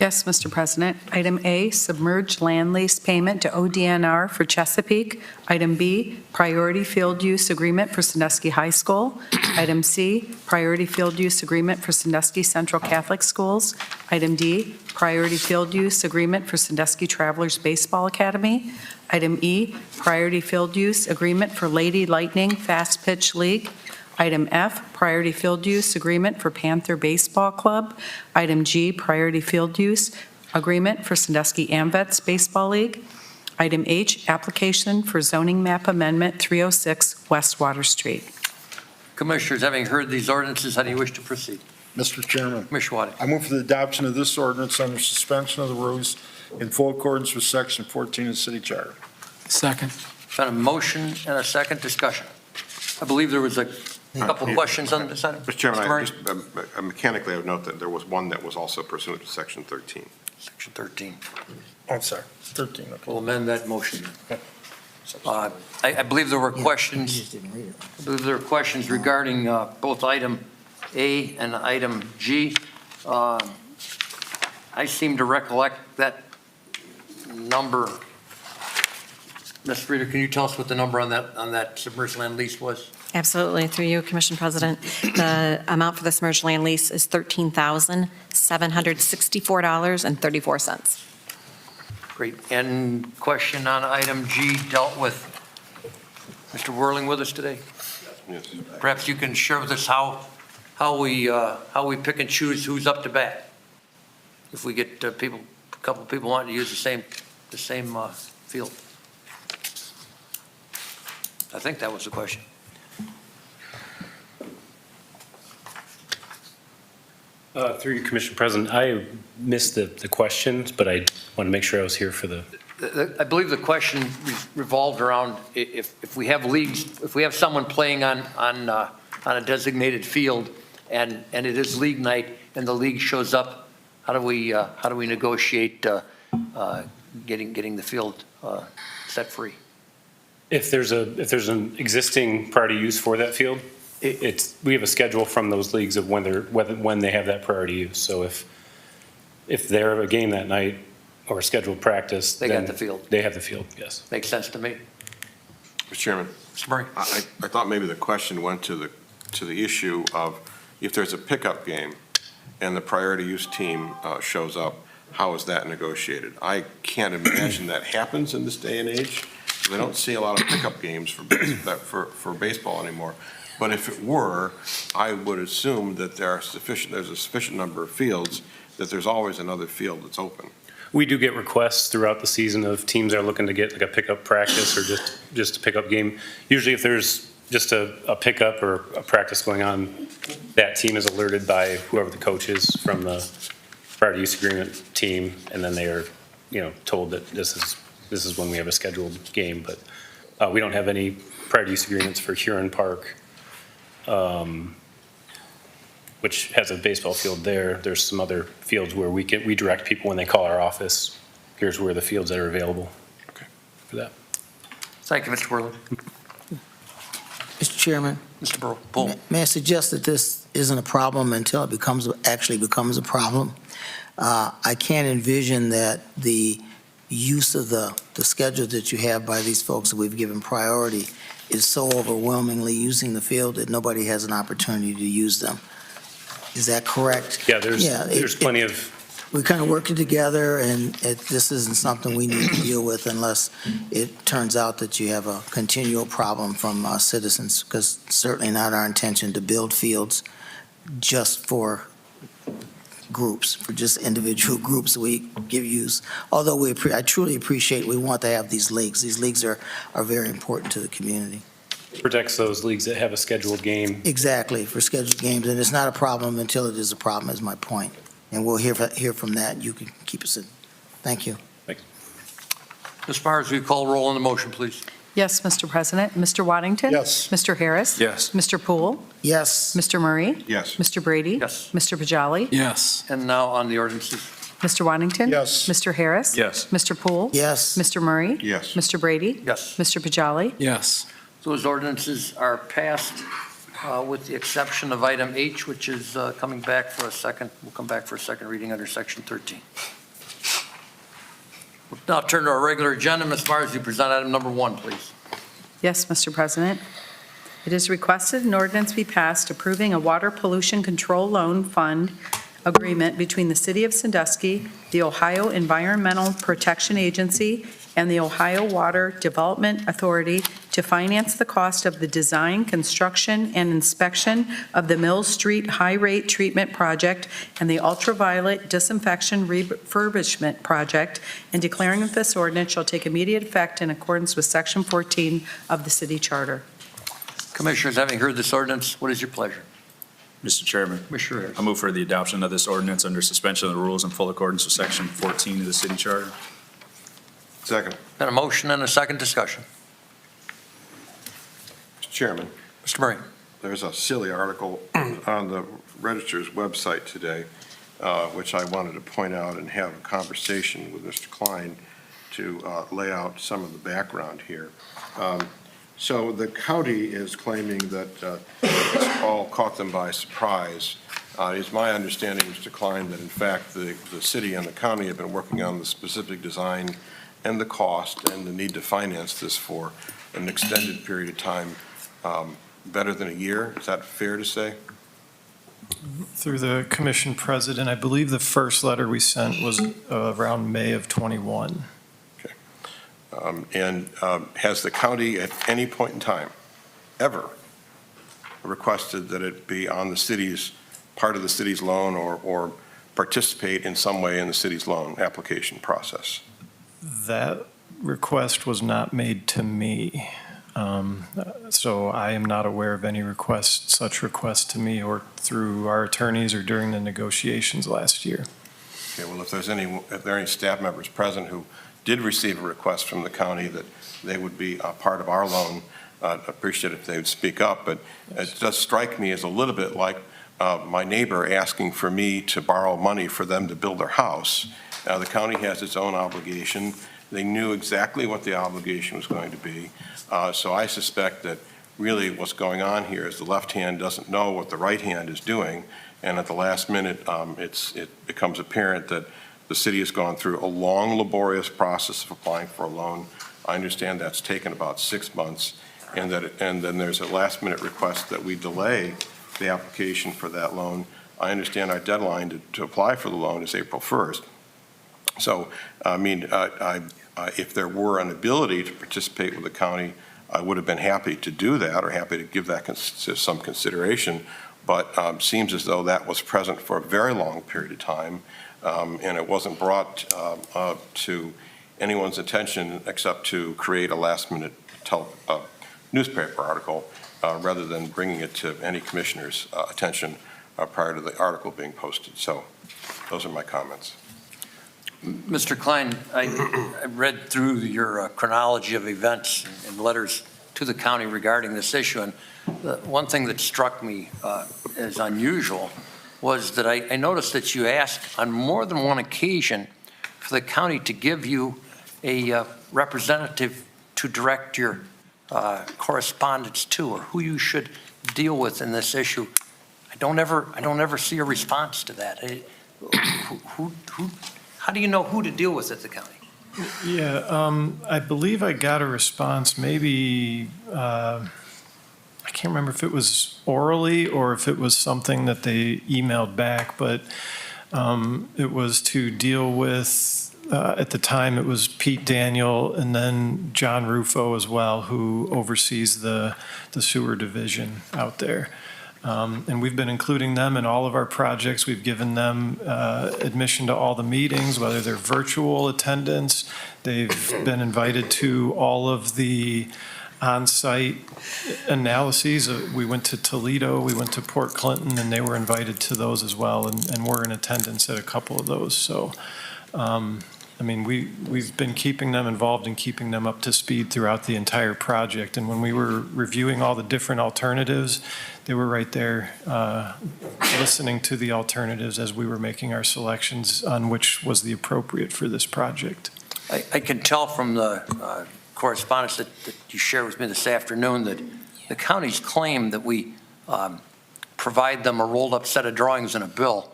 Yes, Mr. President. Item A, submerged land lease payment to ODNR for Chesapeake. Item B, priority field use agreement for Sandusky High School. Item C, priority field use agreement for Sandusky Central Catholic Schools. Item D, priority field use agreement for Sandusky Travelers Baseball Academy. Item E, priority field use agreement for Lady Lightning Fast Pitch League. Item F, priority field use agreement for Panther Baseball Club. Item G, priority field use agreement for Sandusky AMVETS Baseball League. Item H, application for zoning map amendment 306 West Water Street. Commissioners, having heard these ordinances, how do you wish to proceed? Mr. Chairman, Commissioner Wading. I move for the adoption of this ordinance under suspension of the rules in full accordance with Section 14 of the City Charter. Second. Been a motion and a second discussion. I believe there was a couple of questions on this item. Mr. Chairman, Mr. Murray? mechanically, I would note that there was one that was also pursuant to Section 13. Section 13. I'm sorry, 13, okay. We'll amend that motion. I believe there were questions. I believe there were questions regarding both item A and item G. I seem to recollect that number. Ms. Reader, can you tell us what the number on that submerged land lease was? Absolutely, through you, Commission President. The amount for the submerged land lease is $13,764.34. Great. And question on item G dealt with Mr. Whirling with us today? Yes. Perhaps you can share with us how we pick and choose who's up to bat. If we get a couple of people wanting to use the same field. I think that was the question. Through you, Commissioner President, I missed the questions, but I want to make sure I was here for the. I believe the question revolved around if we have leagues, if we have someone playing on a designated field and it is league night and the league shows up, how do we negotiate getting the field set free? If there's an existing priority use for that field, we have a schedule from those leagues of when they have that priority use. So if they're a game that night or a scheduled practice, They got the field. They have the field, yes. Makes sense to me. Mr. Chairman. Mr. Murray. I thought maybe the question went to the issue of if there's a pickup game and the priority use team shows up, how is that negotiated? I can't imagine that happens in this day and age. I don't see a lot of pickup games for baseball anymore. But if it were, I would assume that there's a sufficient number of fields, that there's always another field that's open. We do get requests throughout the season of teams that are looking to get like a pickup practice or just a pickup game. Usually if there's just a pickup or a practice going on, that team is alerted by whoever the coach is from the priority use agreement team, and then they are, told that this is when we have a scheduled game. But we don't have any priority use agreements for Huron Park, which has a baseball field there. There's some other fields where we direct people when they call our office. Here's where the fields that are available for that. Thank you, Mr. Whirling. Mr. Chairman. Mr. Bull. May I suggest that this isn't a problem until it actually becomes a problem? I can't envision that the use of the schedule that you have by these folks that we've given priority is so overwhelmingly using the field that nobody has an opportunity to use them. Is that correct? Yeah, there's plenty of. We kind of working together, and this isn't something we need to deal with unless it turns out that you have a continual problem from citizens, because certainly not our intention to build fields just for groups, for just individual groups we give use. Although I truly appreciate, we want to have these leagues. These leagues are very important to the community. Protects those leagues that have a scheduled game. Exactly, for scheduled games, and it's not a problem until it is a problem, is my point. And we'll hear from that. You can keep us in. Thank you. Thanks. Ms. Myers, will you call roll on the motion, please? Yes, Mr. President. Mr. Waddington? Yes. Mr. Harris? Yes. Mr. Poole? Yes. Mr. Murray? Yes. Mr. Brady? Yes. Mr. Pajali? Yes. And now on the ordinances. Mr. Waddington? Yes. Mr. Harris? Yes. Mr. Poole? Yes. Mr. Murray? Yes. Mr. Brady? Yes. Mr. Pajali? Yes. Those ordinances are passed with the exception of item H, which is coming back for a second. We'll come back for a second reading under section 13. We'll now turn to our regular agenda. Ms. Myers, you present item number 1, please. Yes, Mr. President. It is requested an ordinance be passed approving a water pollution control loan fund agreement between the City of Sandusky, the Ohio Environmental Protection Agency, and the Ohio Water Development Authority to finance the cost of the design, construction, and inspection of the Mill Street High-Rate Treatment Project and the Ultraviolet Disinfection Refurbishment Project, and declaring that this ordinance shall take immediate effect in accordance with Section 14 of the City Charter. Commissioners, having heard this ordinance, what is your pleasure? Mr. Chairman, Commissioner Harris. I move for the adoption of this ordinance under suspension of the rules in full accordance with Section 14 of the City Charter. Second. Got a motion and a second discussion. Mr. Chairman. Mr. Murray. There's a silly article on the Register's website today, which I wanted to point out and have a conversation with Mr. Klein to lay out some of the background here. So the county is claiming that it's all caught them by surprise. It's my understanding, Mr. Klein, that in fact the city and the county have been working on the specific design and the cost and the need to finance this for an extended period of time, better than a year. Is that fair to say? Through the commission president, I believe the first letter we sent was around May of '21. Okay. Has the county at any point in time ever requested that it be on the city's, part of the city's loan or participate in some way in the city's loan application process? That request was not made to me. So I am not aware of any such request to me or through our attorneys or during the negotiations last year. Okay, well, if there are any staff members present who did receive a request from the county that they would be a part of our loan, I'd appreciate it if they would speak up. But it does strike me as a little bit like my neighbor asking for me to borrow money for them to build their house. The county has its own obligation. They knew exactly what the obligation was going to be. So I suspect that really what's going on here is the left hand doesn't know what the right hand is doing. And at the last minute, it becomes apparent that the city has gone through a long, laborious process of applying for a loan. I understand that's taken about 6 months, and then there's a last-minute request that we delay the application for that loan. I understand our deadline to apply for the loan is April 1st. So, I mean, if there were an ability to participate with the county, I would have been happy to do that or happy to give that some consideration. But seems as though that was present for a very long period of time, and it wasn't brought to anyone's attention except to create a last-minute newspaper article rather than bringing it to any commissioner's attention prior to the article being posted. So those are my comments. Mr. Klein, I read through your chronology of events and letters to the county regarding this issue, and the one thing that struck me as unusual was that I noticed that you asked on more than one occasion for the county to give you a representative to direct your correspondence to, or who you should deal with in this issue. I don't ever see a response to that. How do you know who to deal with at the county? Yeah, I believe I got a response, maybe, I can't remember if it was orally or if it was something that they emailed back, but it was to deal with, at the time, it was Pete Daniel and then John Rufo as well, who oversees the sewer division out there. And we've been including them in all of our projects. We've given them admission to all the meetings, whether they're virtual attendance. They've been invited to all of the on-site analyses. We went to Toledo, we went to Port Clinton, and they were invited to those as well, and we're in attendance at a couple of those. So, I mean, we've been keeping them involved and keeping them up to speed throughout the entire project. And when we were reviewing all the different alternatives, they were right there listening to the alternatives as we were making our selections on which was the appropriate for this project. I can tell from the correspondence that you shared with me this afternoon that the county's claim that we provide them a rolled-up set of drawings and a bill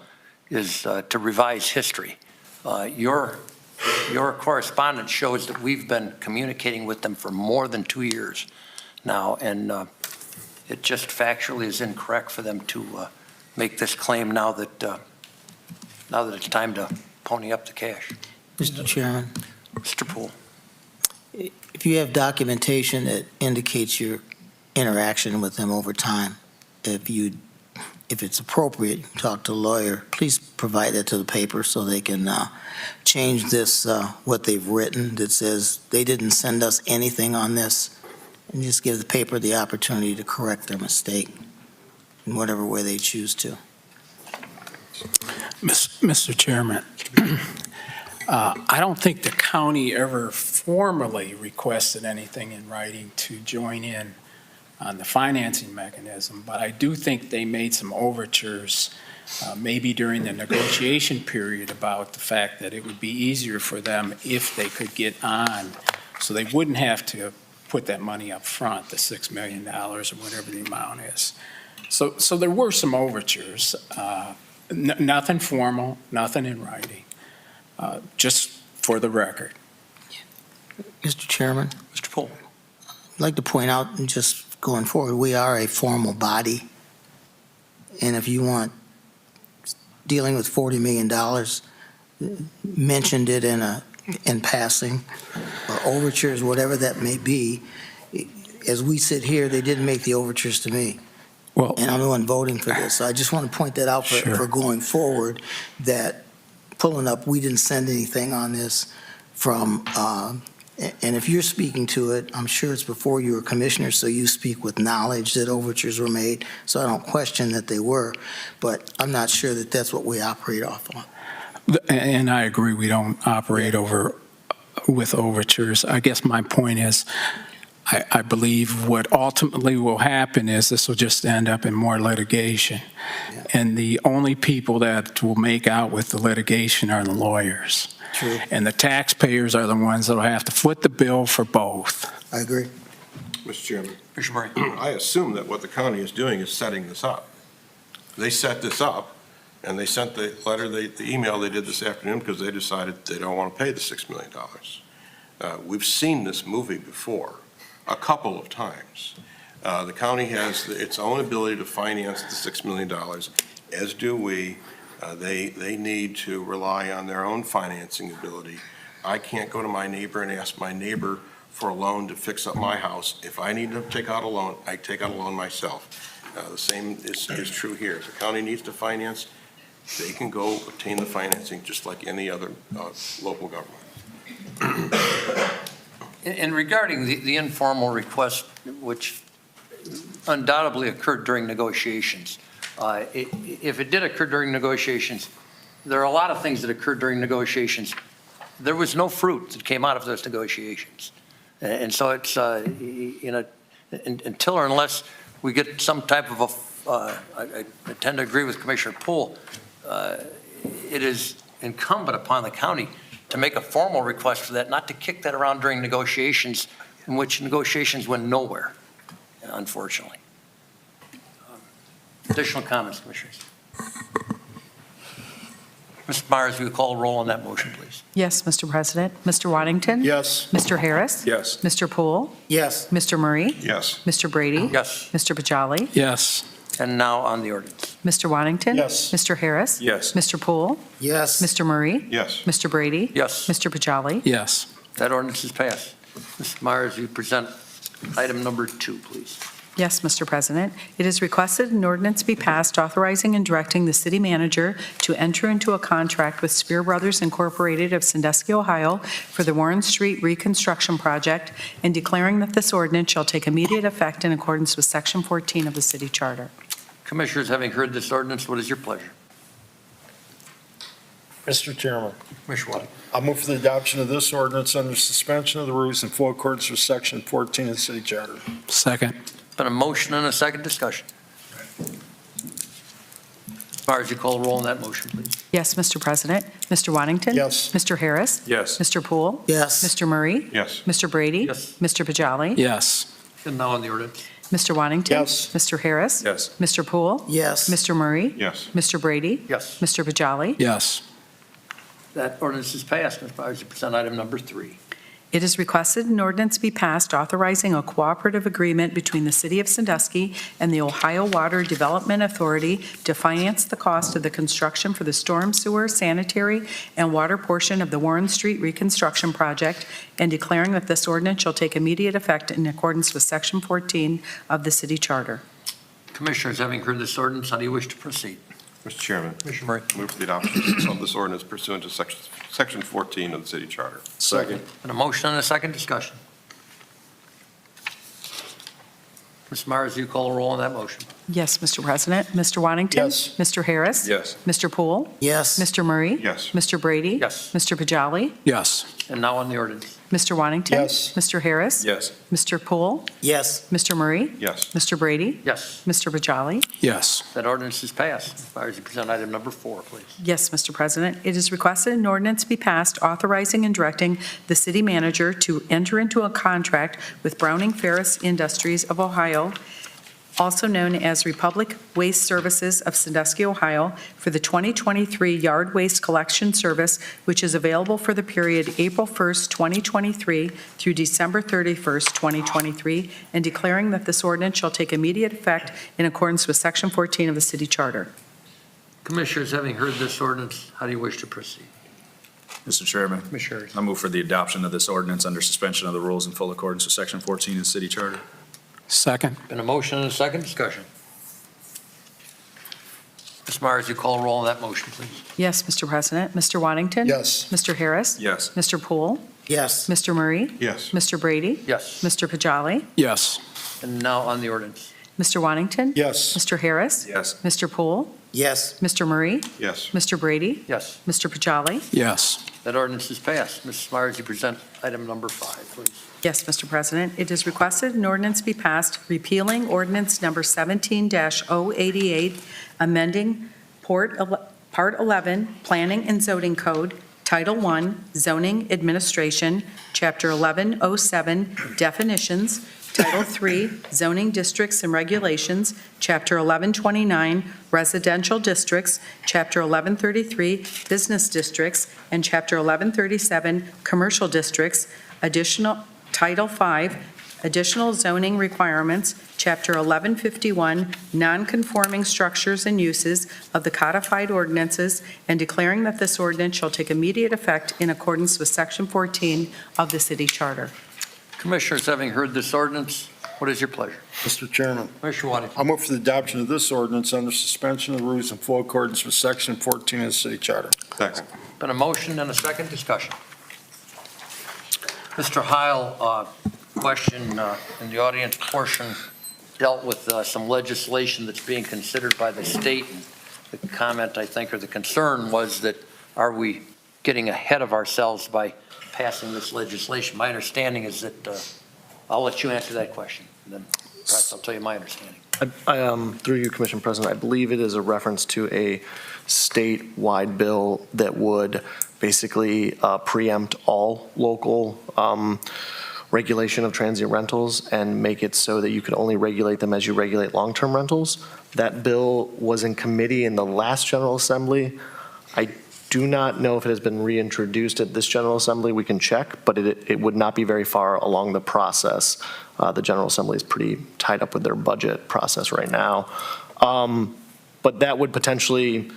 is to revise history. Your correspondence shows that we've been communicating with them for more than 2 years now, and it just factually is incorrect for them to make this claim now that it's time to pony up the cash. Mr. Chairman, Mr. Poole. if you have documentation that indicates your interaction with them over time, if it's appropriate, talk to a lawyer, please provide that to the paper so they can change this, what they've written that says they didn't send us anything on this, and just give the paper the opportunity to correct their mistake in whatever way they choose to. Mr. Chairman, I don't think the county ever formally requested anything in writing to join in on the financing mechanism, but I do think they made some overtures, maybe during the negotiation period, about the fact that it would be easier for them if they could get on, so they wouldn't have to put that money up front, the $6 million or whatever the amount is. So there were some overtures, nothing formal, nothing in writing, just for the record. Mr. Chairman? Mr. Poole. I'd like to point out, and just going forward, we are a formal body, and if you want dealing with $40 million, mentioned it in a in passing, or overtures, whatever that may be. As we sit here, they didn't make the overtures to me. Well, And I'm the one voting for this. So I just want to point that out for going forward, that pulling up, we didn't send anything on this from, and if you're speaking to it, I'm sure it's before you were commissioner, so you speak with knowledge that overtures were made, so I don't question that they were, but I'm not sure that that's what we operate off on. And I agree, we don't operate with overtures. I guess my point is, I believe what ultimately will happen is this will just end up in more litigation. Yeah. And the only people that will make out with the litigation are the lawyers. True. And the taxpayers are the ones that will have to foot the bill for both. I agree. Mr. Chairman, Commissioner Murray. I assume that what the county is doing is setting this up. They set this up, and they sent the letter, the email they did this afternoon because they decided they don't want to pay the $6 million. We've seen this movie before, a couple of times. The county has its own ability to finance the $6 million, as do we. They need to rely on their own financing ability. I can't go to my neighbor and ask my neighbor for a loan to fix up my house. If I need to take out a loan, I take out a loan myself. The same is true here. If the county needs to finance, they can go obtain the financing just like any other local government. And regarding the informal request, which undoubtedly occurred during negotiations, if it did occur during negotiations, there are a lot of things that occurred during negotiations. There was no fruit that came out of those negotiations. And so it's, until or unless we get some type of I tend to agree with Commissioner Poole, it is incumbent upon the county to make a formal request for that, not to kick that around during negotiations, in which negotiations went nowhere, unfortunately. Additional comments, Commissioners? Mr. Myers, will you call a roll on that motion, please? Yes, Mr. President. Mr. Waddington? Yes. Mr. Harris? Yes. Mr. Poole? Yes. Mr. Murray? Yes. Mr. Brady? Yes. Mr. Bajali? Yes. And now on the ordinance. Mr. Waddington? Yes. Mr. Harris? Yes. Mr. Poole? Yes. Mr. Murray? Yes. Mr. Brady? Yes. Mr. Bajali? Yes. That ordinance is passed. Mr. Myers, you present item number 2, please. Yes, Mr. President. It is requested an ordinance be passed authorizing and directing the city manager to enter into a contract with Spear Brothers Incorporated of Sandusky, Ohio for the Warren Street reconstruction project and declaring that this ordinance shall take immediate effect in accordance with Section 14 of the city charter. Commissioners, having heard this ordinance, what is your pleasure? Mr. Chairman, Commissioner Waddington. I'll move for the adoption of this ordinance under suspension of the rules in full accordance with Section 14 of the city charter. Second. Been a motion and a second discussion. Myers, you call a roll on that motion, please. Yes, Mr. President. Mr. Waddington? Yes. Mr. Harris? Yes. Mr. Poole? Yes. Mr. Murray? Yes. Mr. Brady? Yes. Mr. Bajali? Yes. And now on the ordinance. Mr. Waddington? Yes. Mr. Harris? Yes. Mr. Poole? Yes. Mr. Murray? Yes. Mr. Brady? Yes. Mr. Bajali? Yes. That ordinance is passed. Mr. Myers, you present item number 3. It is requested an ordinance be passed authorizing a cooperative agreement between the City of Sandusky and the Ohio Water Development Authority to finance the cost of the construction for the storm sewer, sanitary, and water portion of the Warren Street reconstruction project and declaring that this ordinance shall take immediate effect in accordance with Section 14 of the city charter. Commissioners, having heard this ordinance, how do you wish to proceed? Mr. Chairman, Commissioner Murray. move for the adoption of this ordinance pursuant to Section 14 of the city charter. Second. And a motion and a second discussion. Mr. Myers, will you call a roll on that motion? Yes, Mr. President. Mr. Waddington? Yes. Mr. Harris? Yes. Mr. Poole? Yes. Mr. Murray? Yes. Mr. Brady? Yes. Mr. Bajali? Yes. And now on the ordinance. Mr. Waddington? Yes. Mr. Harris? Yes. Mr. Poole? Yes. Mr. Murray? Yes. Mr. Brady? Yes. Mr. Bajali? Yes. That ordinance is passed. Mr. Myers, you present item number 4, please. Yes, Mr. President. It is requested an ordinance be passed authorizing and directing the city manager to enter into a contract with Browning Ferris Industries of Ohio, also known as Republic Waste Services of Sandusky, Ohio, for the 2023 yard waste collection service, which is available for the period April 1st, 2023 through December 31st, 2023, and declaring that this ordinance shall take immediate effect in accordance with Section 14 of the city charter. Commissioners, having heard this ordinance, how do you wish to proceed? Mr. Chairman, Commissioner. I move for the adoption of this ordinance under suspension of the rules in full accordance with Section 14 of the city charter. Second. Been a motion and a second discussion. Ms. Myers, you call a roll on that motion, please. Yes, Mr. President. Mr. Waddington? Yes. Mr. Harris? Yes. Mr. Poole? Yes. Mr. Murray? Yes. Mr. Brady? Yes. Mr. Pajali? Yes. And now on the ordinance. Mr. Waddington? Yes. Mr. Harris? Yes. Mr. Poole? Yes. Mr. Murray? Yes. Mr. Brady? Yes. Mr. Pajali? Yes. That ordinance is passed. Mrs. Myers, you present item number 5, please. Yes, Mr. President. It is requested an ordinance be passed repealing ordinance number 17-088, amending Part 11 Planning and Zoning Code, Title I, Zoning Administration, Chapter 1107, Definitions, Title III, Zoning Districts and Regulations, Chapter 1129, Residential Districts, Chapter 1133, Business Districts, and Chapter 1137, Commercial Districts, additional Title V, Additional Zoning Requirements, Chapter 1151, Non-Conforming Structures and Uses of the Codified Ordinances, and declaring that this ordinance shall take immediate effect in accordance with Section 14 of the City Charter. Commissioners, having heard this ordinance, what is your pleasure? Mr. Chairman, Commissioner Waddington. I move for the adoption of this ordinance under suspension of the rules in full accordance with Section 14 of the city charter. Second. Been a motion and a second discussion. Mr. Heil, question in the audience portion dealt with some legislation that's being considered by the state. And the comment, I think, or the concern was that are we getting ahead of ourselves by passing this legislation? My understanding is that, I'll let you answer that question, and then perhaps I'll tell you my understanding. Through you, Commission President, I believe it is a reference to a statewide bill that would basically preempt all local regulation of transient rentals and make it so that you could only regulate them as you regulate long-term rentals. That bill was in committee in the last General Assembly. I do not know if it has been reintroduced at this General Assembly. We can check, but it would not be very far along the process. The General Assembly is pretty tied up with their budget process right now. But that would potentially,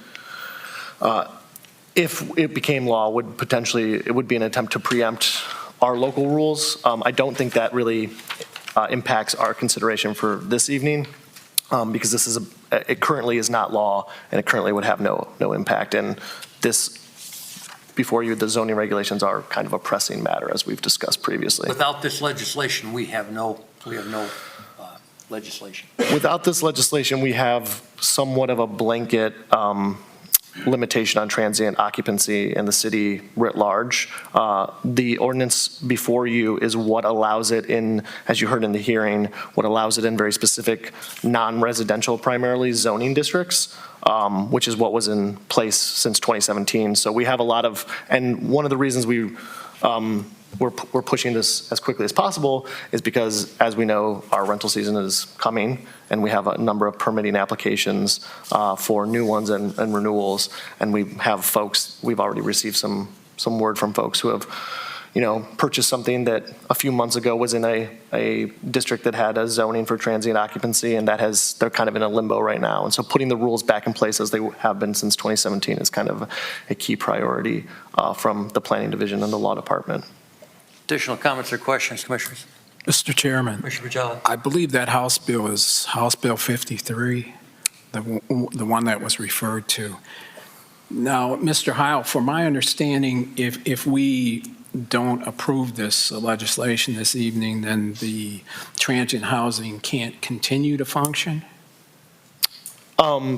if it became law, it would be an attempt to preempt our local rules. I don't think that really impacts our consideration for this evening, because it currently is not law, and it currently would have no impact. And this, before you, the zoning regulations are kind of a pressing matter, as we've discussed previously. Without this legislation, we have no legislation. Without this legislation, we have somewhat of a blanket limitation on transient occupancy in the city writ large. The ordinance before you is what allows it in, as you heard in the hearing, what allows it in very specific non-residential, primarily zoning districts, which is what was in place since 2017. So we have a lot of, and one of the reasons we're pushing this as quickly as possible is because, as we know, our rental season is coming, and we have a number of permitting applications for new ones and renewals. And we have folks, we've already received some word from folks who have, purchased something that a few months ago was in a district that had a zoning for transient occupancy, and they're kind of in a limbo right now. And so putting the rules back in place as they have been since 2017 is kind of a key priority from the planning division and the law department. Additional comments or questions, Commissioners? Mr. Chairman, Commissioner Pajali. I believe that House bill is House Bill 53, the one that was referred to. Now, Mr. Heil, for my understanding, if we don't approve this legislation this evening, then the transient housing can't continue to function? Any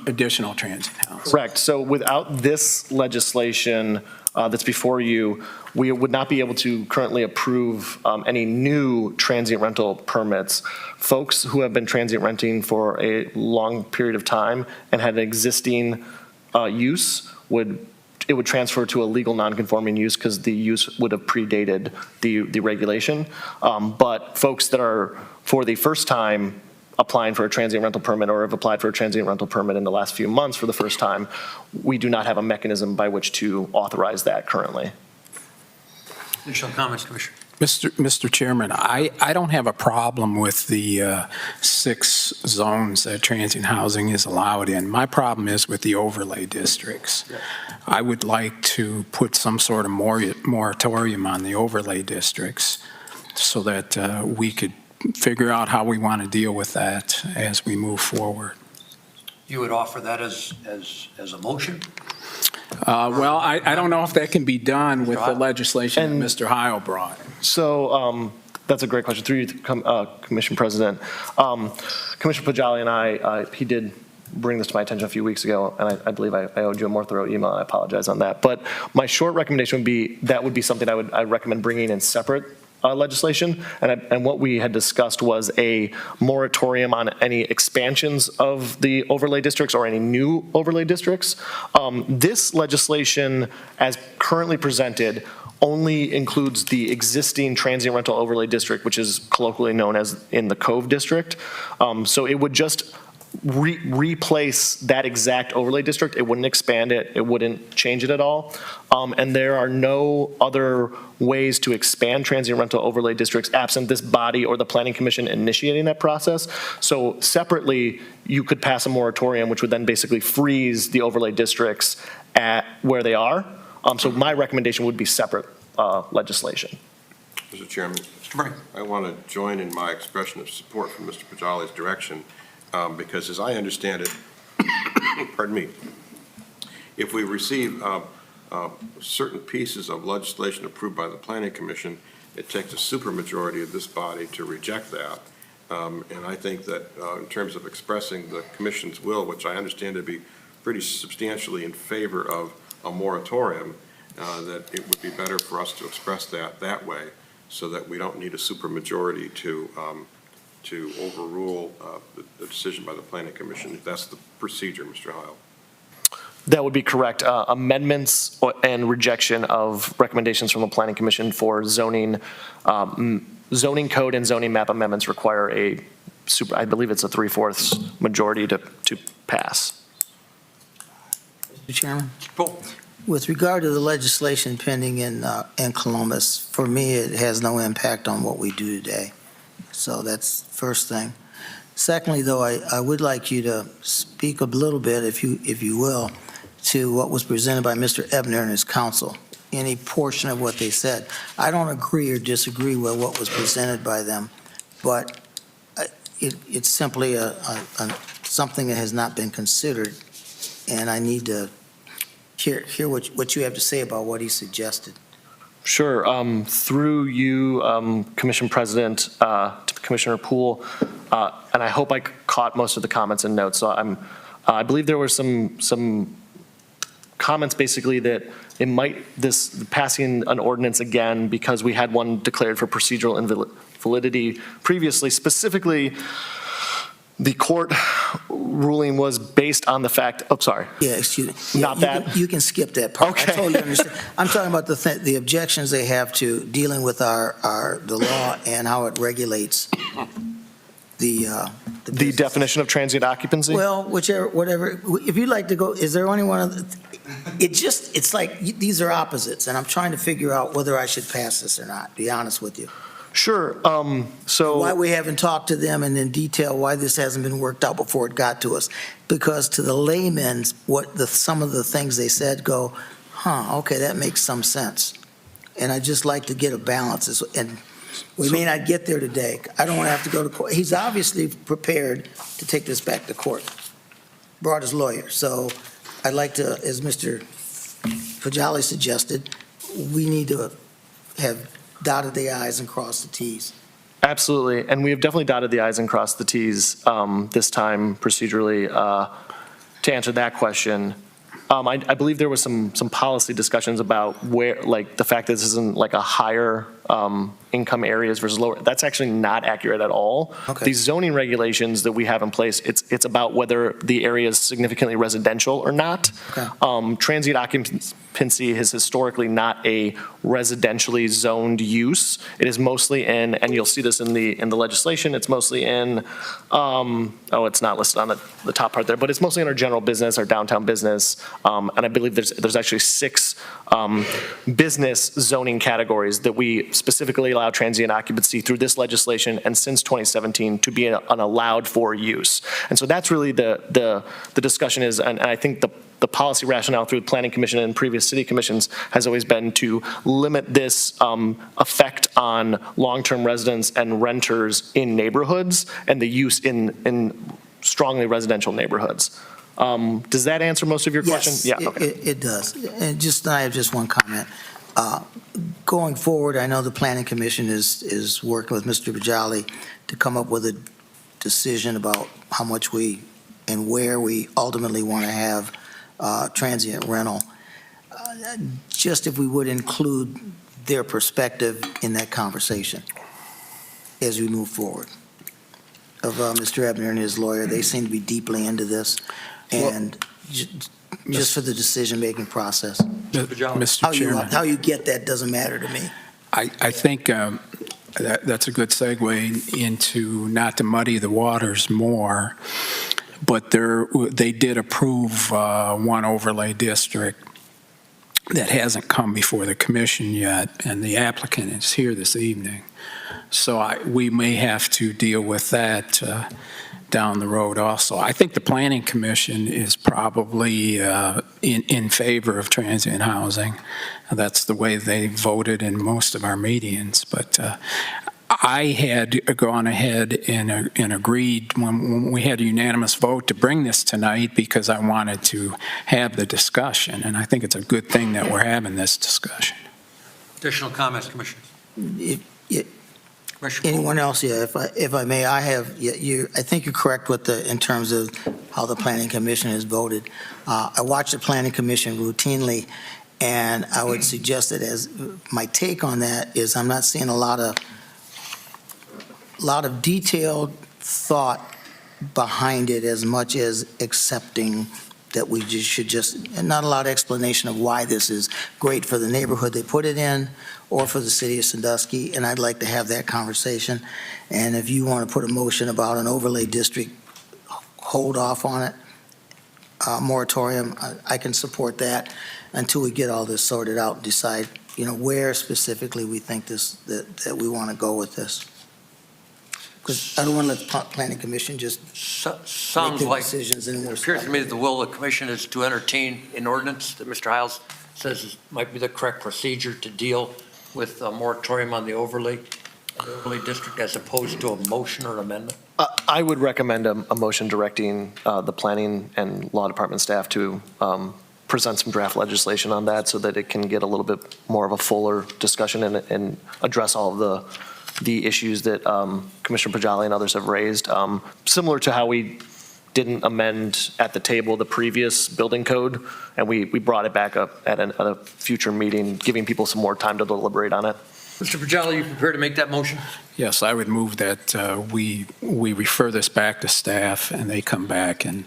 additional transient housing? Correct. So without this legislation that's before you, we would not be able to currently approve any new transient rental permits. Folks who have been transient renting for a long period of time and had an existing use it would transfer to a legal non-conforming use because the use would have predated the regulation. But folks that are for the first time applying for a transient rental permit or have applied for a transient rental permit in the last few months for the first time, we do not have a mechanism by which to authorize that currently. Additional comments, Commissioner? Mr. Chairman, I don't have a problem with the 6 zones that transient housing is allowed in. My problem is with the overlay districts. I would like to put some sort of moratorium on the overlay districts so that we could figure out how we want to deal with that as we move forward. You would offer that as a motion? Well, I don't know if that can be done with the legislation that Mr. Heil brought. So that's a great question. Through you, Commission President. Commissioner Pajali and I, he did bring this to my attention a few weeks ago, and I believe I owed you a more thorough email. I apologize on that. But my short recommendation would be that would be something I recommend bringing in separate legislation, and what we had discussed was a moratorium on any expansions of the overlay districts or any new overlay districts. This legislation, as currently presented, only includes the existing transient rental overlay district, which is colloquially known as in the Cove District. So it would just replace that exact overlay district. It wouldn't expand it. It wouldn't change it at all. And there are no other ways to expand transient rental overlay districts absent this body or the Planning Commission initiating that process. So separately, you could pass a moratorium, which would then basically freeze the overlay districts at where they are. So my recommendation would be separate legislation. Mr. Chairman, I want to join in my expression of support for Mr. Pajali's direction. Because as I understand it, pardon me, if we receive certain pieces of legislation approved by the Planning Commission, it takes a supermajority of this body to reject that. And I think that in terms of expressing the Commission's will, which I understand to be pretty substantially in favor of a moratorium, that it would be better for us to express that way so that we don't need a supermajority to overrule the decision by the Planning Commission, if that's the procedure, Mr. Heil. That would be correct. Amendments and rejection of recommendations from the Planning Commission for zoning, zoning code and zoning map amendments require I believe it's a 3/4 majority to pass. Mr. Chairman? With regard to the legislation pending in Columbus, for me, it has no impact on what we do today. So that's the first thing. Secondly, though, I would like you to speak a little bit, if you will, to what was presented by Mr. Ebner and his counsel, any portion of what they said. I don't agree or disagree with what was presented by them, but it's simply something that has not been considered, and I need to hear what you have to say about what he suggested. Sure. Through you, Commission President, to Commissioner Poole, and I hope I caught most of the comments and notes. So I believe there were some comments basically that this passing an ordinance again because we had one declared for procedural invalidity previously. Specifically, the court ruling was based on the fact, sorry. Yeah, excuse me. Not that? You can skip that part. Okay. I totally understand. I'm talking about the objections they have to dealing with the law and how it regulates the definition of transient occupancy? Well, whatever. If you'd like to go, is there only one of the, it's like, these are opposites, and I'm trying to figure out whether I should pass this or not, to be honest with you. Sure. So why we haven't talked to them and in detail why this hasn't been worked out before it got to us. Because to the laymen, some of the things they said go, okay, that makes some sense. And I'd just like to get a balance. And we may not get there today. I don't want to have to go to court. He's obviously prepared to take this back to court. Brought his lawyer. So I'd like to, as Mr. Pajali suggested, we need to have dotted the i's and crossed the t's. Absolutely, and we have definitely dotted the i's and crossed the t's this time procedurally to answer that question. I believe there was some policy discussions about where, like, the fact that this isn't like a higher income areas versus lower. That's actually not accurate at all. Okay. These zoning regulations that we have in place, it's about whether the area is significantly residential or not. Okay. Transient occupancy is historically not a residentially zoned use. It is mostly in, and you'll see this in the legislation, it's mostly in, it's not listed on the top part there, but it's mostly in our general business, our downtown business, and I believe there's actually 6 business zoning categories that we specifically allow transient occupancy through this legislation and since 2017 to be an allowed for use. And so that's really the discussion is, and I think the policy rationale through the Planning Commission and previous city commissions has always been to limit this effect on long-term residents and renters in neighborhoods and the use in strongly residential neighborhoods. Does that answer most of your question? Yes, Yeah, okay. it does. And I have just one comment. Going forward, I know the Planning Commission is working with Mr. Bajali to come up with a decision about how much we and where we ultimately want to have transient rental. Just if we would include their perspective in that conversation as we move forward. Of Mr. Ebner and his lawyer, they seem to be deeply into this, and just for the decision-making process. Mr. Chairman. How you get that doesn't matter to me. I think that's a good segue into, not to muddy the waters more, but they did approve one overlay district that hasn't come before the commission yet, and the applicant is here this evening. So we may have to deal with that down the road also. I think the Planning Commission is probably in favor of transient housing. That's the way they voted in most of our meetings. But I had gone ahead and agreed when we had a unanimous vote to bring this tonight because I wanted to have the discussion. And I think it's a good thing that we're having this discussion. Additional comments, Commissioners? Anyone else? Yeah, if I may, I think you're correct in terms of how the Planning Commission has voted. I watch the Planning Commission routinely, and I would suggest that as my take on that is I'm not seeing a lot of detailed thought behind it as much as accepting that we and not a lot of explanation of why this is great for the neighborhood they put it in or for the city of Sandusky, and I'd like to have that conversation. And if you want to put a motion about an overlay district, hold off on it, moratorium, I can support that until we get all this sorted out and decide, where specifically we think that we want to go with this. Because I don't want to let the Planning Commission just Sounds make their like, decisions and we're it appears to me that the will of the commission is to entertain an ordinance that Mr. Hiles says might be the correct procedure to deal with a moratorium on the overlay district as opposed to a motion or an amendment. I would recommend a motion directing the planning and law department staff to present some draft legislation on that so that it can get a little bit more of a fuller discussion and address all of the issues that Commissioner Pajali and others have raised. Similar to how we didn't amend at the table the previous building code, and we brought it back up at a future meeting, giving people some more time to deliberate on it. Mr. Pajali, you prepared to make that motion? Yes, I would move that we refer this back to staff and they come back and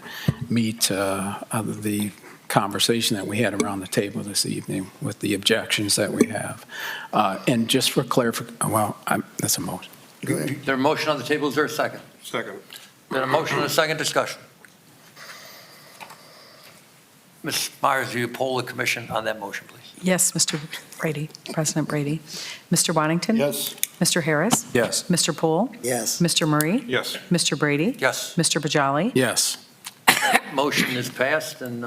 meet the conversation that we had around the table this evening with the objections that we have. And just for clarification, that's a motion. Is there a motion on the table? Is there a second? Second. Then a motion and a second discussion. Ms. Myers, will you poll the commission on that motion, please? Yes, Mr. Brady, President Brady. Mr. Waddington? Yes. Mr. Harris? Yes. Mr. Poole? Yes. Mr. Murray? Yes. Mr. Brady? Yes. Mr. Bajali? Yes. Motion is passed and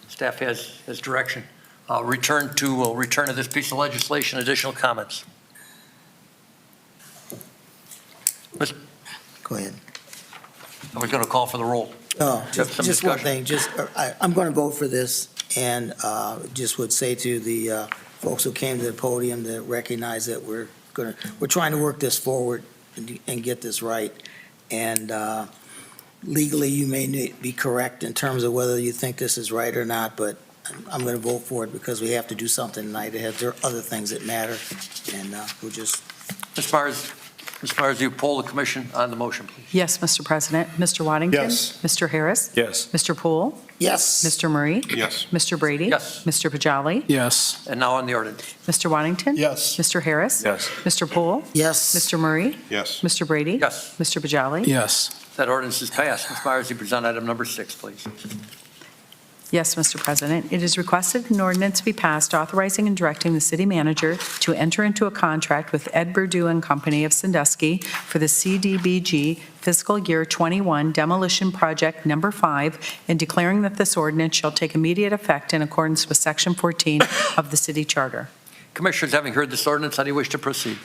staff has direction. We'll return to this piece of legislation. Additional comments? Go ahead. I was going to call for the roll. Oh, Have some just one discussion. thing, I'm going to vote for this, and just would say to the folks who came to the podium to recognize that we're trying to work this forward and get this right. And legally, you may be correct in terms of whether you think this is right or not, but I'm going to vote for it because we have to do something tonight. There are other things that matter, and we'll just. Ms. Myers, you poll the commission on the motion, please. Yes, Mr. President. Mr. Waddington? Yes. Mr. Harris? Yes. Mr. Poole? Yes. Mr. Murray? Yes. Mr. Brady? Yes. Mr. Bajali? Yes. And now on the ordinance. Mr. Waddington? Yes. Mr. Harris? Yes. Mr. Poole? Yes. Mr. Murray? Yes. Mr. Brady? Yes. Mr. Bajali? Yes. That ordinance is passed. Ms. Myers, you present item number 6, please. Yes, Mr. President. It is requested an ordinance be passed authorizing and directing the city manager to enter into a contract with Ed Perdue and Company of Sandusky for the CDBG fiscal year 21 demolition project number 5 and declaring that this ordinance shall take immediate effect in accordance with Section 14 of the city charter. Commissioners, having heard this ordinance, how do you wish to proceed?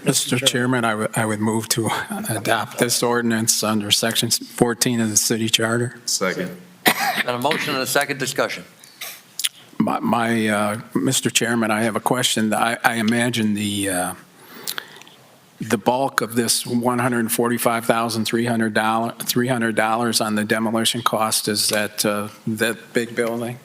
Mr. Chairman, I would move to adopt this ordinance under Section 14 of the city charter. Second. And a motion and a second discussion. Mr. Chairman, I have a question. I imagine the bulk of this $145,300 on the demolition cost is that big building?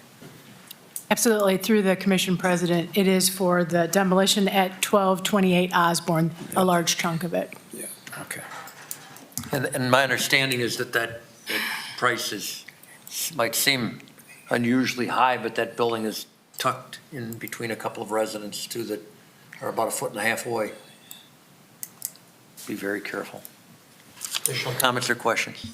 Absolutely. Through the commission president, it is for the demolition at 1228 Osborne, a large chunk of it. Yeah, okay. And my understanding is that price might seem unusually high, but that building is tucked in between a couple of residences too that are about 1.5 feet away. Be very careful. Additional comments or questions?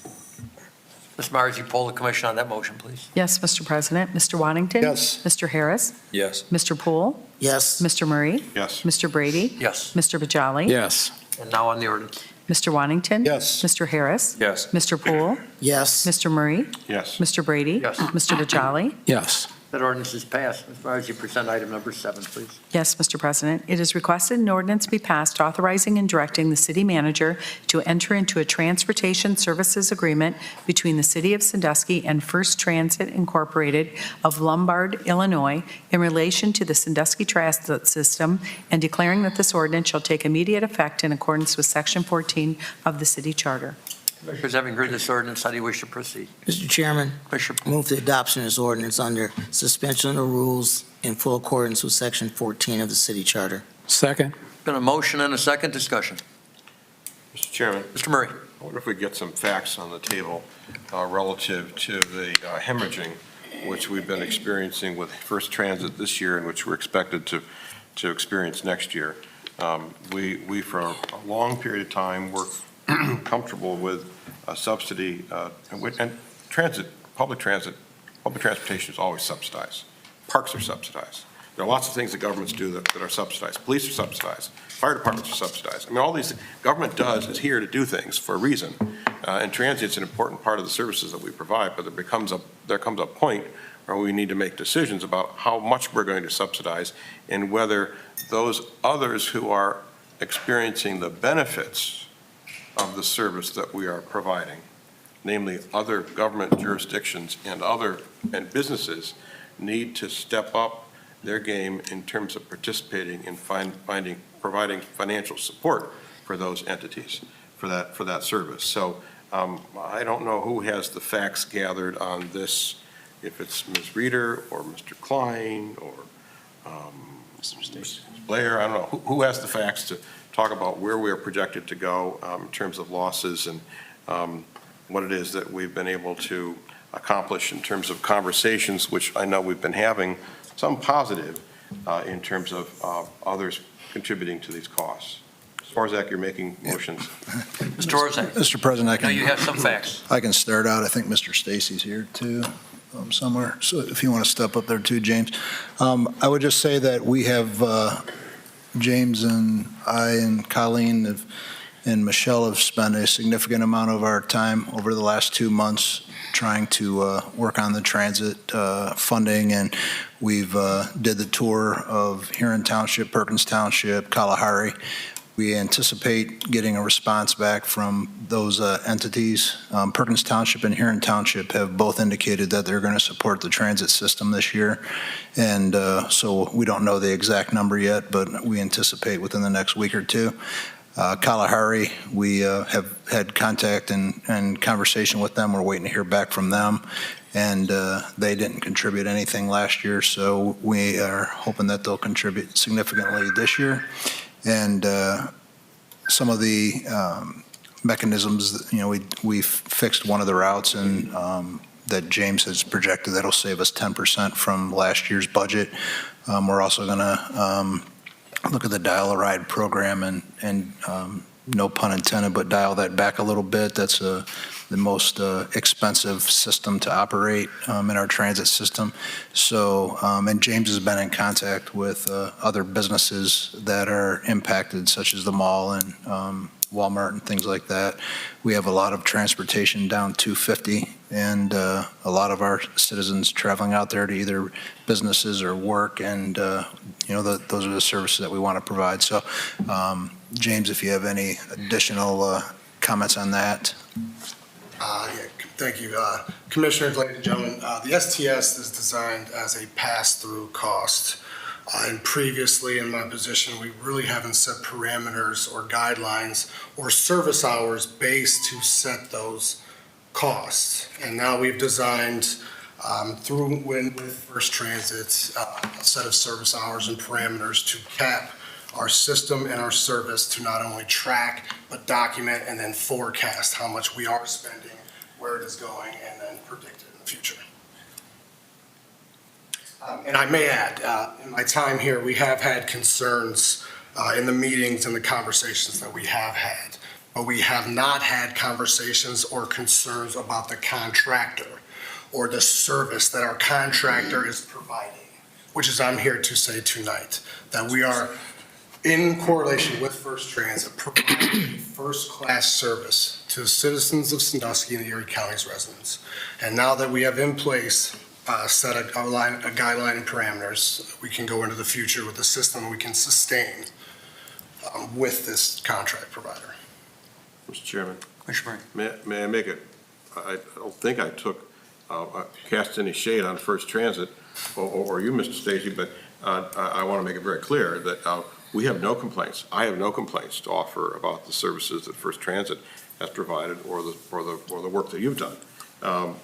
Ms. Myers, you poll the commission on that motion, please. Yes, Mr. President. Mr. Waddington? Yes. Mr. Harris? Yes. Mr. Poole? Yes. Mr. Murray? Yes. Mr. Brady? Yes. Mr. Bajali? Yes. And now on the ordinance. Mr. Waddington? Yes. Mr. Harris? Yes. Mr. Poole? Yes. Mr. Murray? Yes. Mr. Brady? Yes. Mr. Bajali? Yes. That ordinance is passed. Ms. Myers, you present item number 7, please. Yes, Mr. President. It is requested an ordinance be passed authorizing and directing the city manager to enter into a transportation services agreement between the City of Sandusky and First Transit Incorporated of Lombard, Illinois, in relation to the Sandusky Transit System and declaring that this ordinance shall take immediate effect in accordance with Section 14 of the city charter. Commissioners, having heard this ordinance, how do you wish to proceed? Mr. Chairman, Commissioner, move the adoption of this ordinance under suspension of the rules in full accordance with Section 14 of the city charter. Second. been a motion and a second discussion. Mr. Chairman, Mr. Murray. I wonder if we get some facts on the table relative to the hemorrhaging, which we've been experiencing with First Transit this year and which we're expected to experience next year. We, for a long period of time, were comfortable with a subsidy, and public transportation is always subsidized. Parks are subsidized. There are lots of things that governments do that are subsidized. Police are subsidized. Fire departments are subsidized. I mean, all these, government is here to do things for a reason. And transient's an important part of the services that we provide, but there comes a point where we need to make decisions about how much we're going to subsidize and whether those others who are experiencing the benefits of the service that we are providing, namely other government jurisdictions and businesses, need to step up their game in terms of participating in providing financial support for those entities for that service. So I don't know who has the facts gathered on this, if it's Ms. Reeder or Mr. Klein or Ms. Blair. I don't know who has the facts to talk about where we are projected to go in terms of losses and what it is that we've been able to accomplish in terms of conversations, which I know we've been having, some positive in terms of others contributing to these costs. Mr. Orzak, you're making motions. Mr. Orzak. Mr. President, Now you have some facts. I can start out. I think Mr. Stacy's here too, somewhere. So if you want to step up there too, James. I would just say that we have, James and I and Colleen and Michelle have spent a significant amount of our time over the last 2 months trying to work on the transit funding, and we've did the tour of Huron Township, Perkins Township, Kalahari. We anticipate getting a response back from those entities. Perkins Township and Huron Township have both indicated that they're going to support the transit system this year. And so we don't know the exact number yet, but we anticipate within the next week or two. Kalahari, we have had contact and conversation with them. We're waiting to hear back from them. And they didn't contribute anything last year, so we are hoping that they'll contribute significantly this year. And some of the mechanisms, we fixed one of the routes and that James has projected that'll save us 10% from last year's budget. We're also going to look at the Dial-A-Ride program and no pun intended, but dial that back a little bit. That's the most expensive system to operate in our transit system. So, and James has been in contact with other businesses that are impacted, such as the mall and Walmart and things like that. We have a lot of transportation down 250, and a lot of our citizens traveling out there to either businesses or work, and those are the services that we want to provide. So, James, if you have any additional comments on that. Thank you. Commissioners, ladies and gentlemen, the STS is designed as a pass-through cost. And previously in my position, we really haven't set parameters or guidelines or service hours based to set those costs. And now we've designed with First Transit a set of service hours and parameters to cap our system and our service to not only track, but document and then forecast how much we are spending, where it is going, and then predict it in the future. And I may add, in my time here, we have had concerns in the meetings and the conversations that we have had, but we have not had conversations or concerns about the contractor or the service that our contractor is providing, which is I'm here to say tonight, that we are in correlation with First Transit, providing first-class service to citizens of Sandusky and the Erie County's residents. And now that we have in place set a guideline and parameters, we can go into the future with a system we can sustain with this contract provider. Mr. Chairman. Commissioner. May I make it? I don't think I took, cast any shade on First Transit or you, Mr. Stacy, but I want to make it very clear that we have no complaints. I have no complaints to offer about the services that First Transit has provided or the work that you've done.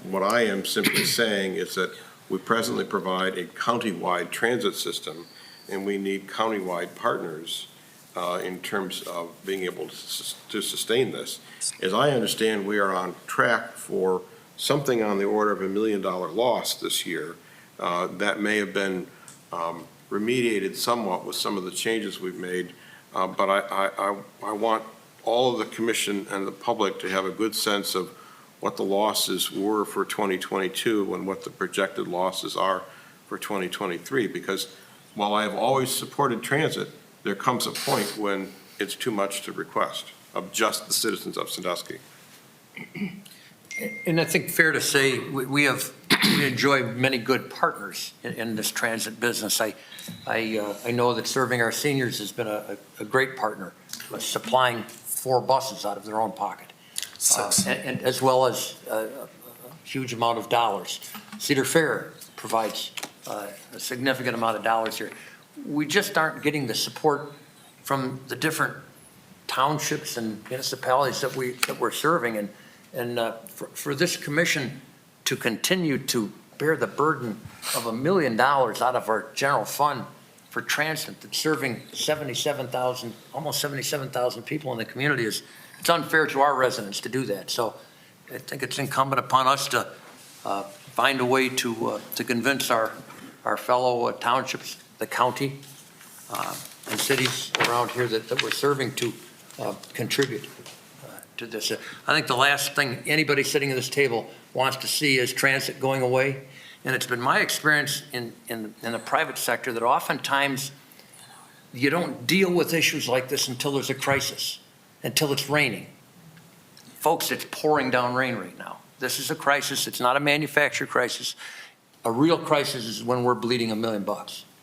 What I am simply saying is that we presently provide a county-wide transit system, and we need county-wide partners in terms of being able to sustain this. As I understand, we are on track for something on the order of $1 million loss this year. That may have been remediated somewhat with some of the changes we've made, but I want all of the commission and the public to have a good sense of what the losses were for 2022 and what the projected losses are for 2023, because while I have always supported transit, there comes a point when it's too much to request of just the citizens of Sandusky. And I think fair to say, we enjoy many good partners in this transit business. I know that serving our seniors has been a great partner, supplying 4 buses out of their own pocket. And as well as a huge amount of dollars. Cedar Fair provides a significant amount of dollars here. We just aren't getting the support from the different townships and municipalities that we're serving. And for this commission to continue to bear the burden of $1 million out of our general fund for transit that's serving 77,000, almost 77,000 people in the community it's unfair to our residents to do that. So I think it's incumbent upon us to find a way to convince our fellow townships, the county, and cities around here that we're serving to contribute to this. I think the last thing anybody sitting at this table wants to see is transit going away. And it's been my experience in the private sector that oftentimes you don't deal with issues like this until there's a crisis. Until it's raining. Folks, it's pouring down rain right now. This is a crisis. It's not a manufactured crisis. A real crisis is when we're bleeding $1 million.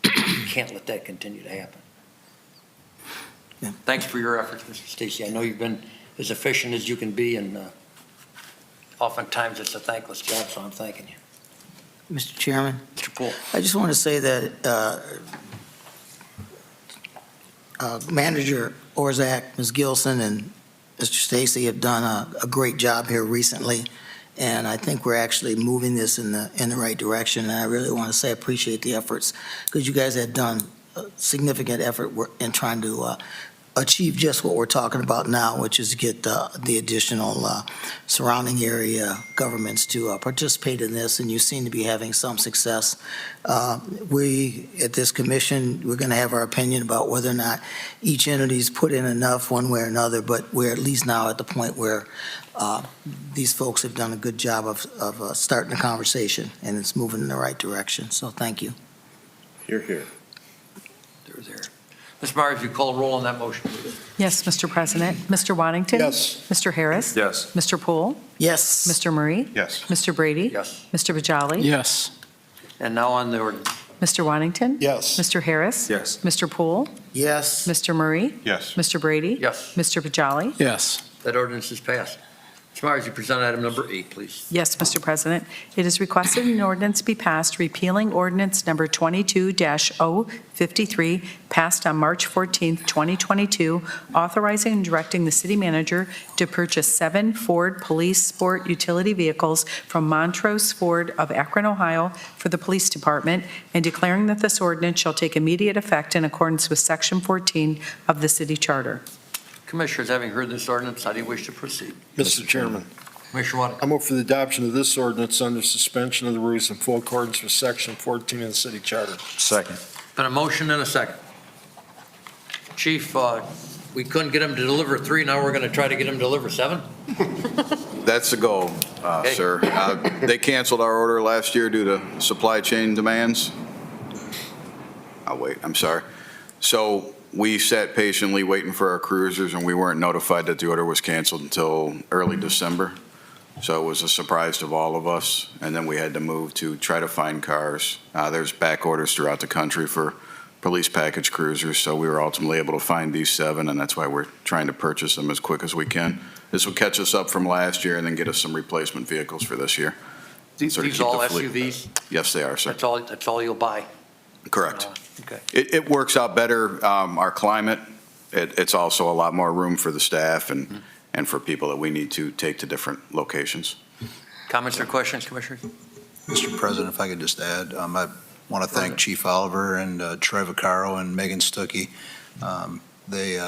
You can't let that continue to happen. Yeah. Thanks for your efforts, Mr. Stacy. I know you've been as efficient as you can be, and oftentimes it's a thankless job, so I'm thanking you. Mr. Chairman? Mr. Poole. I just want to say that Manager Orzak, Ms. Gilson, and Mr. Stacy have done a great job here recently, and I think we're actually moving this in the right direction. And I really want to say I appreciate the efforts, because you guys have done a significant effort in trying to achieve just what we're talking about now, which is get the additional surrounding area governments to participate in this, and you seem to be having some success. We, at this commission, we're going to have our opinion about whether or not each entity's put in enough one way or another, but we're at least now at the point where these folks have done a good job of starting the conversation, and it's moving in the right direction, so thank you. Here, here. There. Ms. Myers, you call a roll on that motion, please. Yes, Mr. President. Mr. Waddington? Yes. Mr. Harris? Yes. Mr. Poole? Yes. Mr. Murray? Yes. Mr. Brady? Yes. Mr. Bajali? Yes. And now on the ordinance. Mr. Waddington? Yes. Mr. Harris? Yes. Mr. Poole? Yes. Mr. Murray? Yes. Mr. Brady? Yes. Mr. Bajali? Yes. That ordinance is passed. Ms. Myers, you present item number 8, please. Yes, Mr. President. It is requested an ordinance be passed repealing ordinance number 22-053, passed on March 14, 2022, authorizing and directing the city manager to purchase 7 Ford Police Sport utility vehicles from Montrose Ford of Akron, Ohio, for the police department, and declaring that this ordinance shall take immediate effect in accordance with Section 14 of the city charter. Commissioners, having heard this ordinance, how do you wish to proceed? Mr. Chairman, Commissioner Waddington. I move for the adoption of this ordinance under suspension of the rules in full accordance with Section 14 of the city charter. Second. Been a motion and a second. Chief, we couldn't get him to deliver 3, now we're going to try to get him to deliver 7? That's the goal, Okay. sir. They canceled our order last year due to supply chain demands. I'll wait, I'm sorry. So we sat patiently waiting for our cruisers, and we weren't notified that the order was canceled until early December. So it was a surprise to all of us, and then we had to move to try to find cars. There's back orders throughout the country for police package cruisers, so we were ultimately able to find these 7, and that's why we're trying to purchase them as quick as we can. This will catch us up from last year and then get us some replacement vehicles for this year. These So to keep all the fleet- SUVs? Yes, they are, sir. That's all you'll buy? Correct. Okay. It works out better, our climate. It's also a lot more room for the staff and for people that we need to take to different locations. Comments or questions, Commissioners? Mr. President, if I could just add, I want to thank Chief Oliver and Troy Vaccaro and Megan Stuckey. They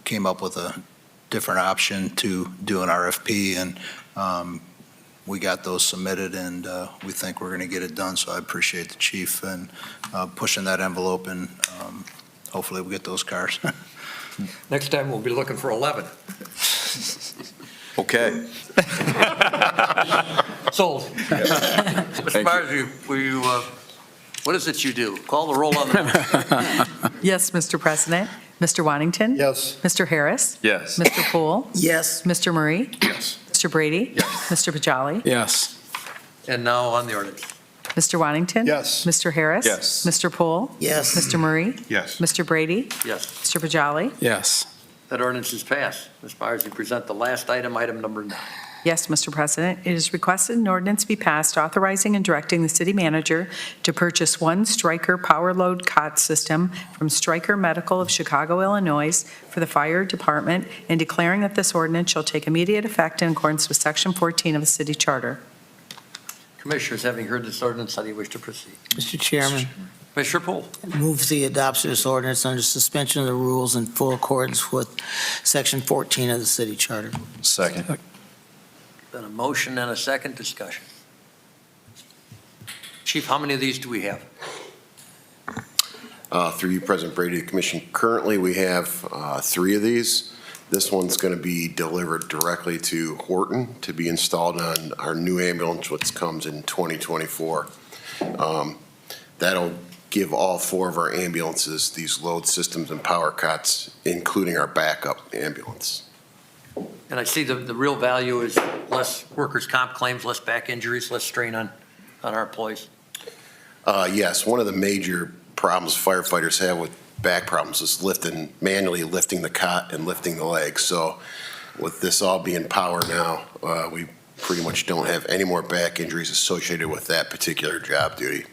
came up with a different option to do an RFP, and we got those submitted, and we think we're going to get it done. So I appreciate the chief and pushing that envelope, and hopefully we'll get those cars. Next time, we'll be looking for 11. Okay. Sold. Mr. Myers, what is it you do? Call the roll on the motion. Yes, Mr. President. Mr. Waddington? Yes. Mr. Harris? Yes. Mr. Poole? Yes. Mr. Murray? Yes. Mr. Brady? Yes. Mr. Bajali? Yes. And now on the ordinance. Mr. Waddington? Yes. Mr. Harris? Yes. Mr. Poole? Yes. Mr. Murray? Yes. Mr. Brady? Yes. Mr. Bajali? Yes. That ordinance is passed. Ms. Myers, you present the last item, item number 9. Yes, Mr. President. It is requested an ordinance be passed authorizing and directing the city manager to purchase 1 Stryker power load cot system from Stryker Medical of Chicago, Illinois, for the fire department, and declaring that this ordinance shall take immediate effect in accordance with Section 14 of the city charter. Commissioners, having heard this ordinance, how do you wish to proceed? Mr. Chairman, Commissioner Poole. move the adoption of this ordinance under suspension of the rules in full accordance with Section 14 of the city charter. Second. Been a motion and a second discussion. Chief, how many of these do we have? Through you, President Brady, the Commission, currently we have 3 of these. This one's going to be delivered directly to Horton to be installed on our new ambulance, which comes in 2024. That'll give all 4 of our ambulances these load systems and power cots, including our backup ambulance. And I see the real value is less workers' comp claims, less back injuries, less strain on our employees. Yes, one of the major problems firefighters have with back problems is manually lifting the cot and lifting the legs. So with this all being power now, we pretty much don't have any more back injuries associated with that particular job duty.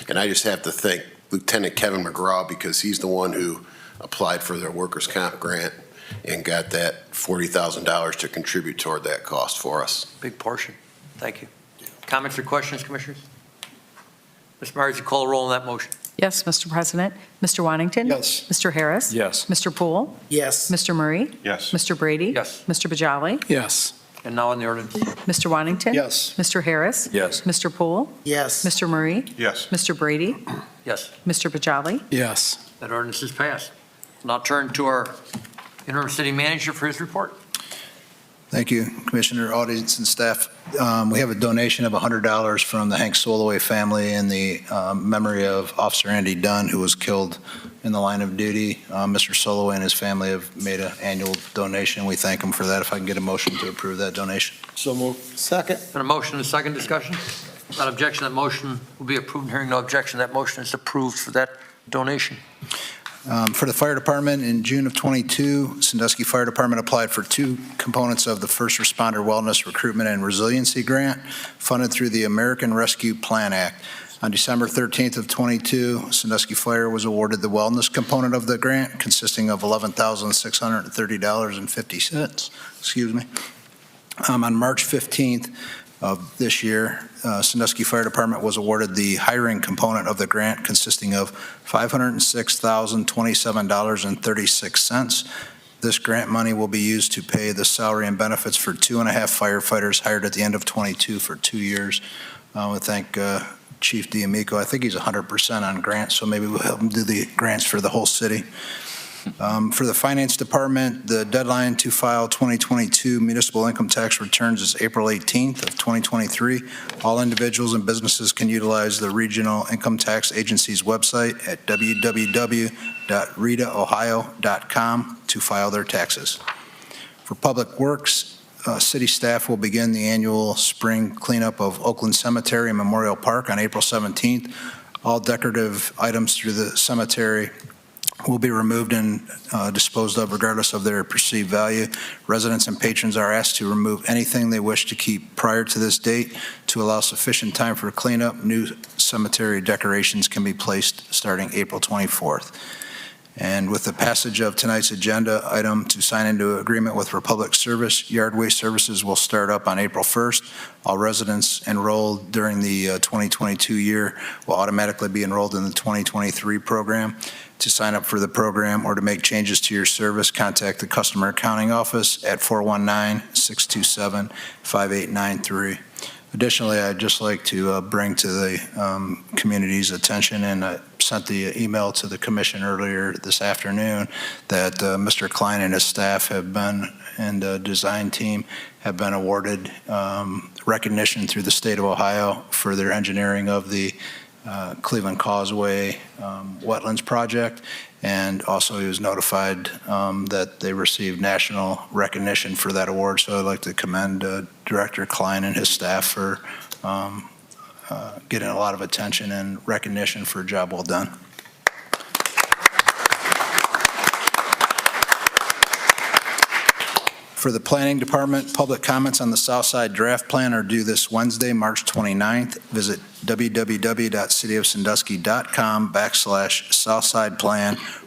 And I just have to thank Lieutenant Kevin McGraw, because he's the one who applied for their workers' comp grant and got that $40,000 to contribute toward that cost for us. Big portion. Thank you. Comments or questions, Commissioners? Ms. Myers, you call a roll on that motion. Yes, Mr. President. Mr. Wantington? Yes. Mr. Harris? Yes. Mr. Poole? Yes. Mr. Murray? Yes. Mr. Brady? Yes. Mr. Bajali? Yes. And now on the ordinance. Mr. Wantington? Yes. Mr. Harris? Yes. Mr. Poole? Yes. Mr. Murray? Yes. Mr. Brady? Yes, Mr. Bajali? Yes. that ordinance is passed. Now turn to our interim city manager for his report. Thank you, Commissioner, audience, and staff. We have a donation of $100 from the Hank Soloway family in the memory of Officer Andy Dunn, who was killed in the line of duty. Mr. Soloway and his family have made an annual donation. We thank them for that. If I can get a motion to approve that donation. So moved. Second. And a motion and a second discussion. Without objection, that motion will be approved. Hearing no objection, that motion is approved for that donation. For the fire department, in June of '22, Sandusky Fire Department applied for 2 components of the First Responder Wellness Recruitment and Resiliency Grant funded through the American Rescue Plan Act. On December 13th of '22, Sandusky Fire was awarded the wellness component of the grant, consisting of $11,630.50. Excuse me. On March 15th of this year, Sandusky Fire Department was awarded the hiring component of the grant, consisting of $506,027.36. This grant money will be used to pay the salary and benefits for 2.5 firefighters hired at the end of '22 for 2 years. I want to thank Chief D'Amico. I think he's 100% on grants, so maybe we'll help him do the grants for the whole city. For the Finance Department, the deadline to file 2022 municipal income tax returns is April 18th of 2023. All individuals and businesses can utilize the Regional Income Tax Agency's website at www.ritaohio.com to file their taxes. For Public Works, city staff will begin the annual spring cleanup of Oakland Cemetery and Memorial Park on April 17th. All decorative items through the cemetery will be removed and disposed of regardless of their perceived value. Residents and patrons are asked to remove anything they wish to keep prior to this date to allow sufficient time for cleanup. New cemetery decorations can be placed starting April 24th. And with the passage of tonight's agenda item to sign into agreement with Republic Service, yard waste services will start up on April 1st. All residents enrolled during the 2022 year will automatically be enrolled in the 2023 program. To sign up for the program or to make changes to your service, contact the Customer Accounting Office at 419-627-5893. Additionally, I'd just like to bring to the community's attention, and I sent the email to the commission earlier this afternoon, that Mr. Klein and his staff have been, and the design team have been awarded recognition through the state of Ohio for their engineering of the Cleveland Causeway wetlands project, and also he was notified that they received national recognition for that award. So I'd like to commend Director Klein and his staff for getting a lot of attention and recognition for a job well done. For the Planning Department, public comments on the Southside Draft Plan are due this Wednesday, March 29th. Visit www.cityofsandusky.com/Southside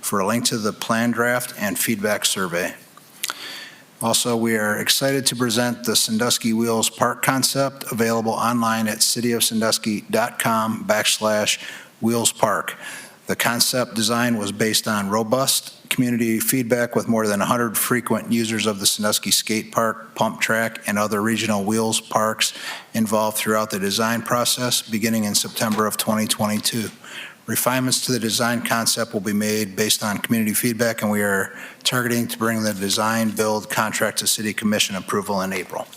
for a link to the plan draft and feedback survey. Also, we are excited to present the Sandusky Wheels Park concept, available online at cityofsandusky.com/Wheels Park. The concept design was based on robust community feedback with more than 100 frequent users of the Sandusky Skate Park, Pump Track, and other regional wheels parks involved throughout the design process beginning in September of 2022. Refinements to the design concept will be made based on community feedback, and we are targeting to bring the design build contract to City Commission approval in April.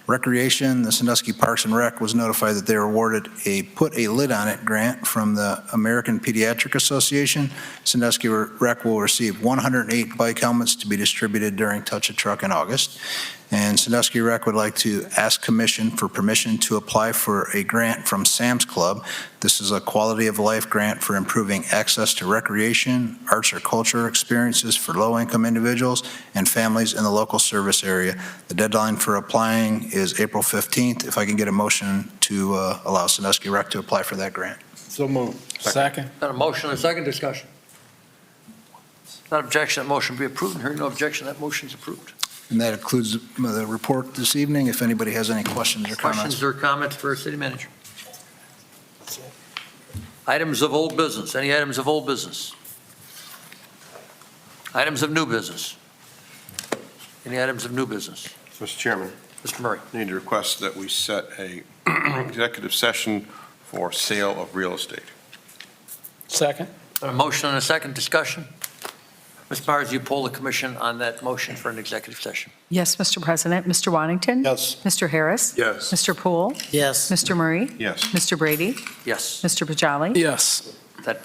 Recreation, the Sandusky Parks and Rec was notified that they were awarded a Put a Lid on It grant from the American Pediatric Association. Sandusky Rec will receive 108 bike helmets to be distributed during Touch a Truck in August. And Sandusky Rec would like to ask Commission for permission to apply for a grant from Sam's Club. This is a quality of life grant for improving access to recreation, arts or culture experiences for low-income individuals and families in the local service area. The deadline for applying is April 15th. If I can get a motion to allow Sandusky Rec to apply for that grant. So moved. Second. Got a motion and a second discussion. Without objection, that motion be approved. Hearing no objection, that motion is approved. And that includes the report this evening. If anybody has any questions or comments. Questions or comments for our city manager? Items of old business. Any items of old business? Items of new business? Any items of new business? Mr. Chairman. Mr. Murray. I need to request that we set a executive session for sale of real estate. Second. A motion and a second discussion. Ms. Myers, you poll the commission on that motion for an executive session. Yes, Mr. President. Mr. Waddington? Yes. Mr. Harris? Yes. Mr. Poole? Yes. Mr. Murray? Yes. Mr. Brady? Yes, Mr. Pajali? Yes. that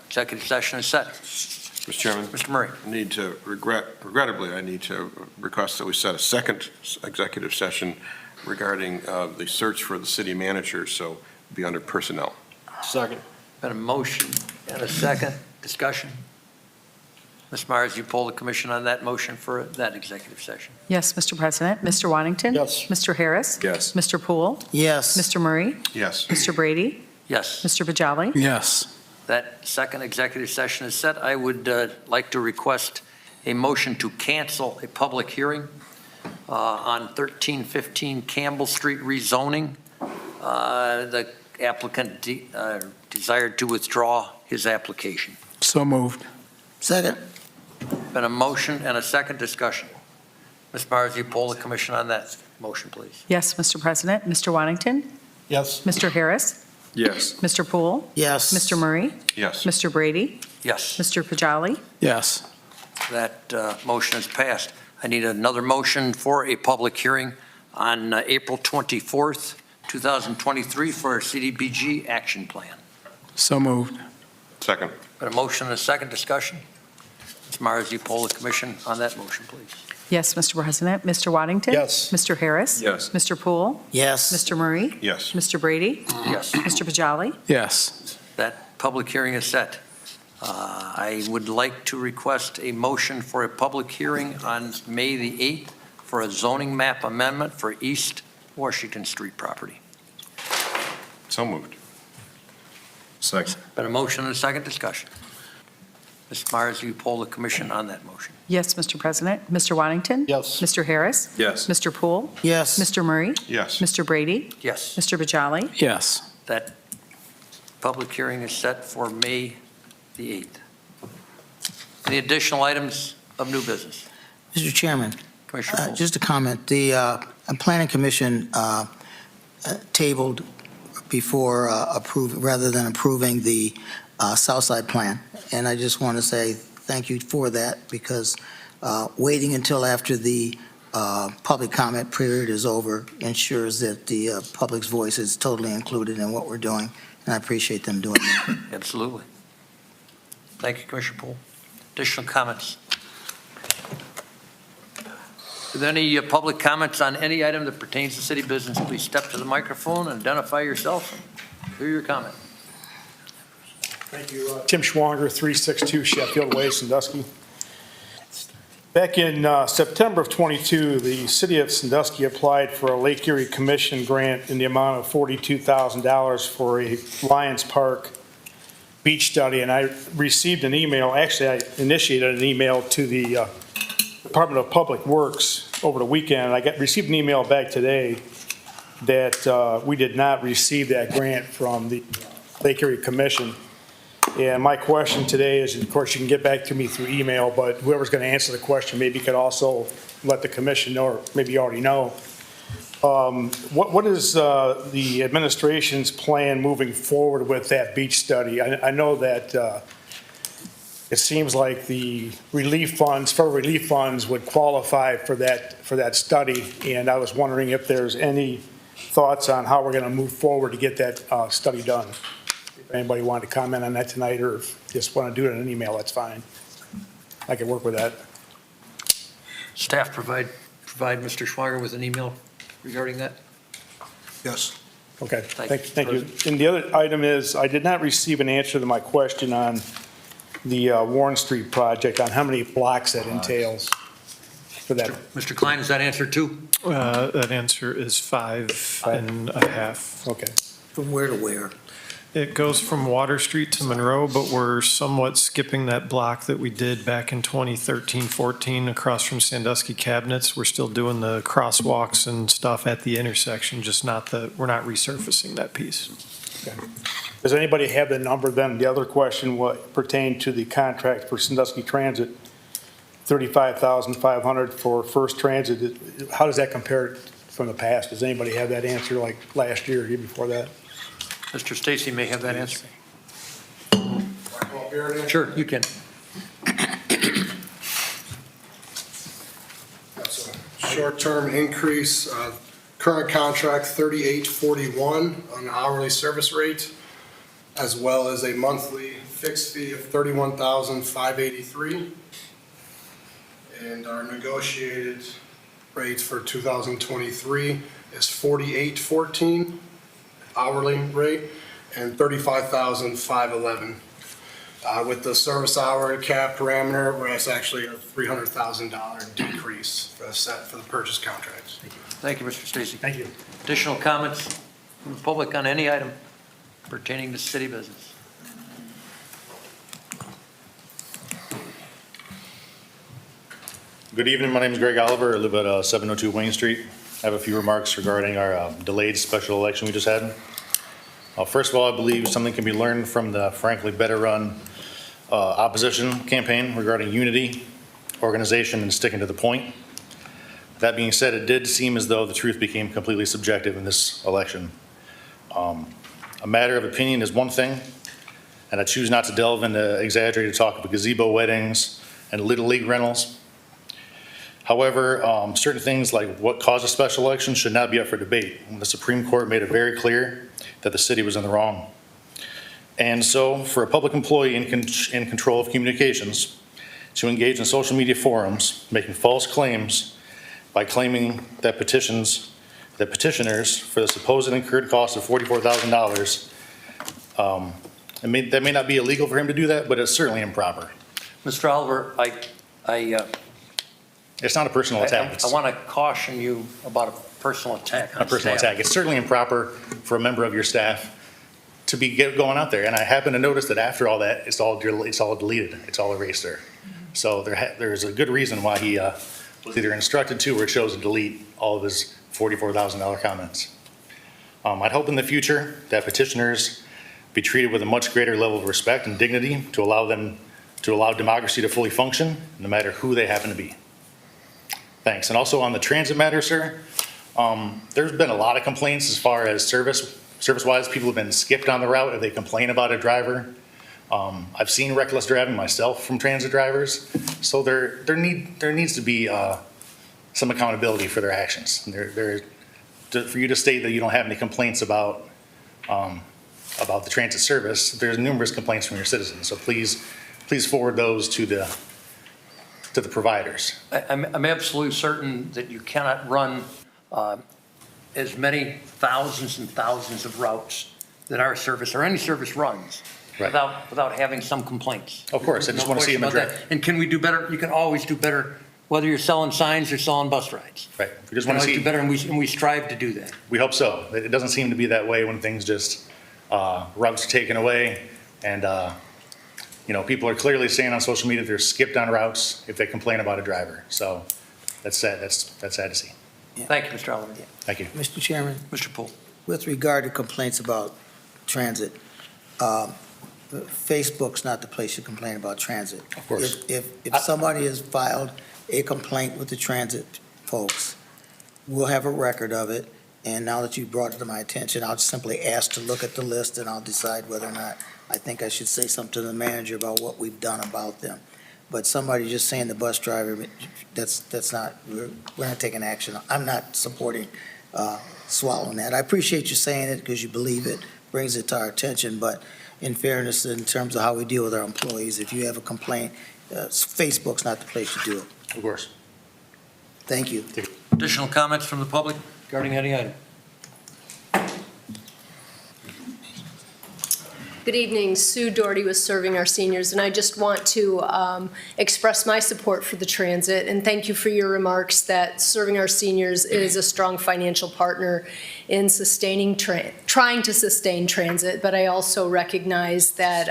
executive session is set. Mr. Chairman. Mr. Murray. I need to regrettably, I need to request that we set a second executive session regarding the search for the city manager, so be under personnel. Second. Been a motion and a second discussion. Ms. Myers, you poll the commission on that motion for that executive session. Yes, Mr. President. Mr. Waddington? Yes. Mr. Harris? Yes. Mr. Poole? Yes. Mr. Murray? Yes. Mr. Brady? Yes, Mr. Pajali? Yes. that second executive session is set. I would like to request a motion to cancel a public hearing on 1315 Campbell Street rezoning. The applicant desired to withdraw his application. So moved. Second. Been a motion and a second discussion. Ms. Myers, you poll the commission on that motion, please. Yes, Mr. President. Mr. Waddington? Yes. Mr. Harris? Yes. Mr. Poole? Yes. Mr. Murray? Yes. Mr. Brady? Yes, Mr. Pajali? Yes. that motion is passed. I need another motion for a public hearing on April 24th, 2023 for a CDBG action plan. So moved. Second. Been a motion and a second discussion. Ms. Myers, you poll the commission on that motion, please. Yes, Mr. President. Mr. Waddington? Yes. Mr. Harris? Yes. Mr. Poole? Yes. Mr. Murray? Yes. Mr. Brady? Yes, Mr. Pajali? Yes. that public hearing is set. I would like to request a motion for a public hearing on May the 8th for a zoning map amendment for East Washington Street property. So moved. Second. Been a motion and a second discussion. Ms. Myers, you poll the commission on that motion. Yes, Mr. President. Mr. Waddington? Yes. Mr. Harris? Yes. Mr. Poole? Yes. Mr. Murray? Yes. Mr. Brady? Yes, Mr. Pajali? Yes. that public hearing is set for May the 8th. Any additional items of new business? Mr. Chairman, Commissioner Poole. just a comment. The Planning Commission tabled before rather than approving the Southside Plan. And I just want to say thank you for that, because waiting until after the public comment period is over ensures that the public's voice is totally included in what we're doing, and I appreciate them doing that. Absolutely. Thank you, Commissioner Poole. Additional comments? Are there any public comments on any item that pertains to city business? Please step to the microphone and identify yourself and hear your comment. Thank you. Tim Schwanger, 362 Sheffield Way, Sandusky. Back in September of '22, the city of Sandusky applied for a Lake Erie Commission grant in the amount of $42,000 for a Lions Park beach study, and I received an email. Actually, I initiated an email to the Department of Public Works over the weekend. I received an email back today that we did not receive that grant from the Lake Erie Commission. And my question today is, of course, you can get back to me through email, but whoever's going to answer the question maybe could also let the commission know, or maybe you already know. What is the administration's plan moving forward with that beach study? I know that it seems like the relief funds, federal relief funds would qualify for that study, and I was wondering if there's any thoughts on how we're going to move forward to get that study done. If anybody wanted to comment on that tonight, or if you just want to do it in an email, that's fine. I can work with that. Staff provide Mr. Schwager with an email regarding that? Yes. Okay, Thank thank you. And the other item is, I did not receive an answer to my question on the Warren Street project, on how many blocks that entails for that. Mr. Klein, is that answer too? That answer is 5.5. Okay. From where to where? It goes from Water Street to Monroe, but we're somewhat skipping that block that we did back in 2013-14 across from Sandusky Cabinets. We're still doing the crosswalks and stuff at the intersection, just we're not resurfacing that piece. Does anybody have the number then? The other question what pertained to the contract for Sandusky Transit, $35,500 for First Transit. How does that compare from the past? Does anybody have that answer like last year or year before that? Mr. Stacy may have that answer. Sure, you can. That's a short-term increase. Current contract, $38.41 on an hourly service rate, as well as a monthly fixed fee of $31,583. And our negotiated rate for 2023 is $48.14 hourly rate and $35,511. With the service hour cap parameter, where it's actually a $300,000 decrease for the purchase contracts. Thank you, Mr. Stacy. Thank you. Additional comments from the public on any item pertaining to city business? Good evening. My name is Greg Oliver. I live at 702 Wayne Street. I have a few remarks regarding our delayed special election we just had. First of all, I believe something can be learned from the frankly better run opposition campaign regarding unity, organization, and sticking to the point. That being said, it did seem as though the truth became completely subjective in this election. A matter of opinion is one thing, and I choose not to delve into exaggerated talk about gazebo weddings and Little League rentals. However, certain things like what caused a special election should not be up for debate. The Supreme Court made it very clear that the city was in the wrong. And so, for a public employee in control of communications to engage in social media forums, making false claims by claiming that petitioners for the supposed incurred cost of $44,000, that may not be illegal for him to do that, but it's certainly improper. Mr. Oliver, It's not a personal attack. I want to caution you about a personal attack on A personal staff. attack. It's certainly improper for a member of your staff to be going out there. And I happen to notice that after all that, it's all deleted. It's all erased there. So there's a good reason why he was either instructed to or chose to delete all of his $44,000 comments. I'd hope in the future that petitioners be treated with a much greater level of respect and dignity to allow democracy to fully function, no matter who they happen to be. Thanks. And also on the transit matter, sir, there's been a lot of complaints as far as service-wise. People have been skipped on the route if they complain about a driver. I've seen reckless driving myself from transit drivers. So there needs to be some accountability for their actions. For you to state that you don't have any complaints about the transit service, there's numerous complaints from your citizens. So please forward those to the providers. I'm absolutely certain that you cannot run as many thousands and thousands of routes that our service or any service runs without having some complaints. Of course, I just want to see them addressed. And can we do better? You can always do better, whether you're selling signs or selling bus rides. Right. We just want to see do better, and we strive to do that. We hope so. It doesn't seem to be that way when things just routes are taken away, and people are clearly saying on social media they're skipped on routes if they complain about a driver. So that's sad. That's sad to see. Thank you, Mr. Oliver. Thank you. Mr. Chairman, Mr. Poole. with regard to complaints about transit, Facebook's not the place to complain about transit. Of course. If somebody has filed a complaint with the transit folks, we'll have a record of it. And now that you brought it to my attention, I'll simply ask to look at the list and I'll decide whether or not I think I should say something to the manager about what we've done about them. But somebody just saying the bus driver, that's not, we're not taking action. I'm not supporting swallowing that. I appreciate you saying it because you believe it, brings it to our attention. But in fairness, in terms of how we deal with our employees, if you have a complaint, Facebook's not the place to do it. Of course. Thank you. Additional comments from the public regarding any item? Good evening. Sue Doherty was serving our seniors, and I just want to express my support for the transit and thank you for your remarks that serving our seniors is a strong financial partner in trying to sustain transit, but I also recognize that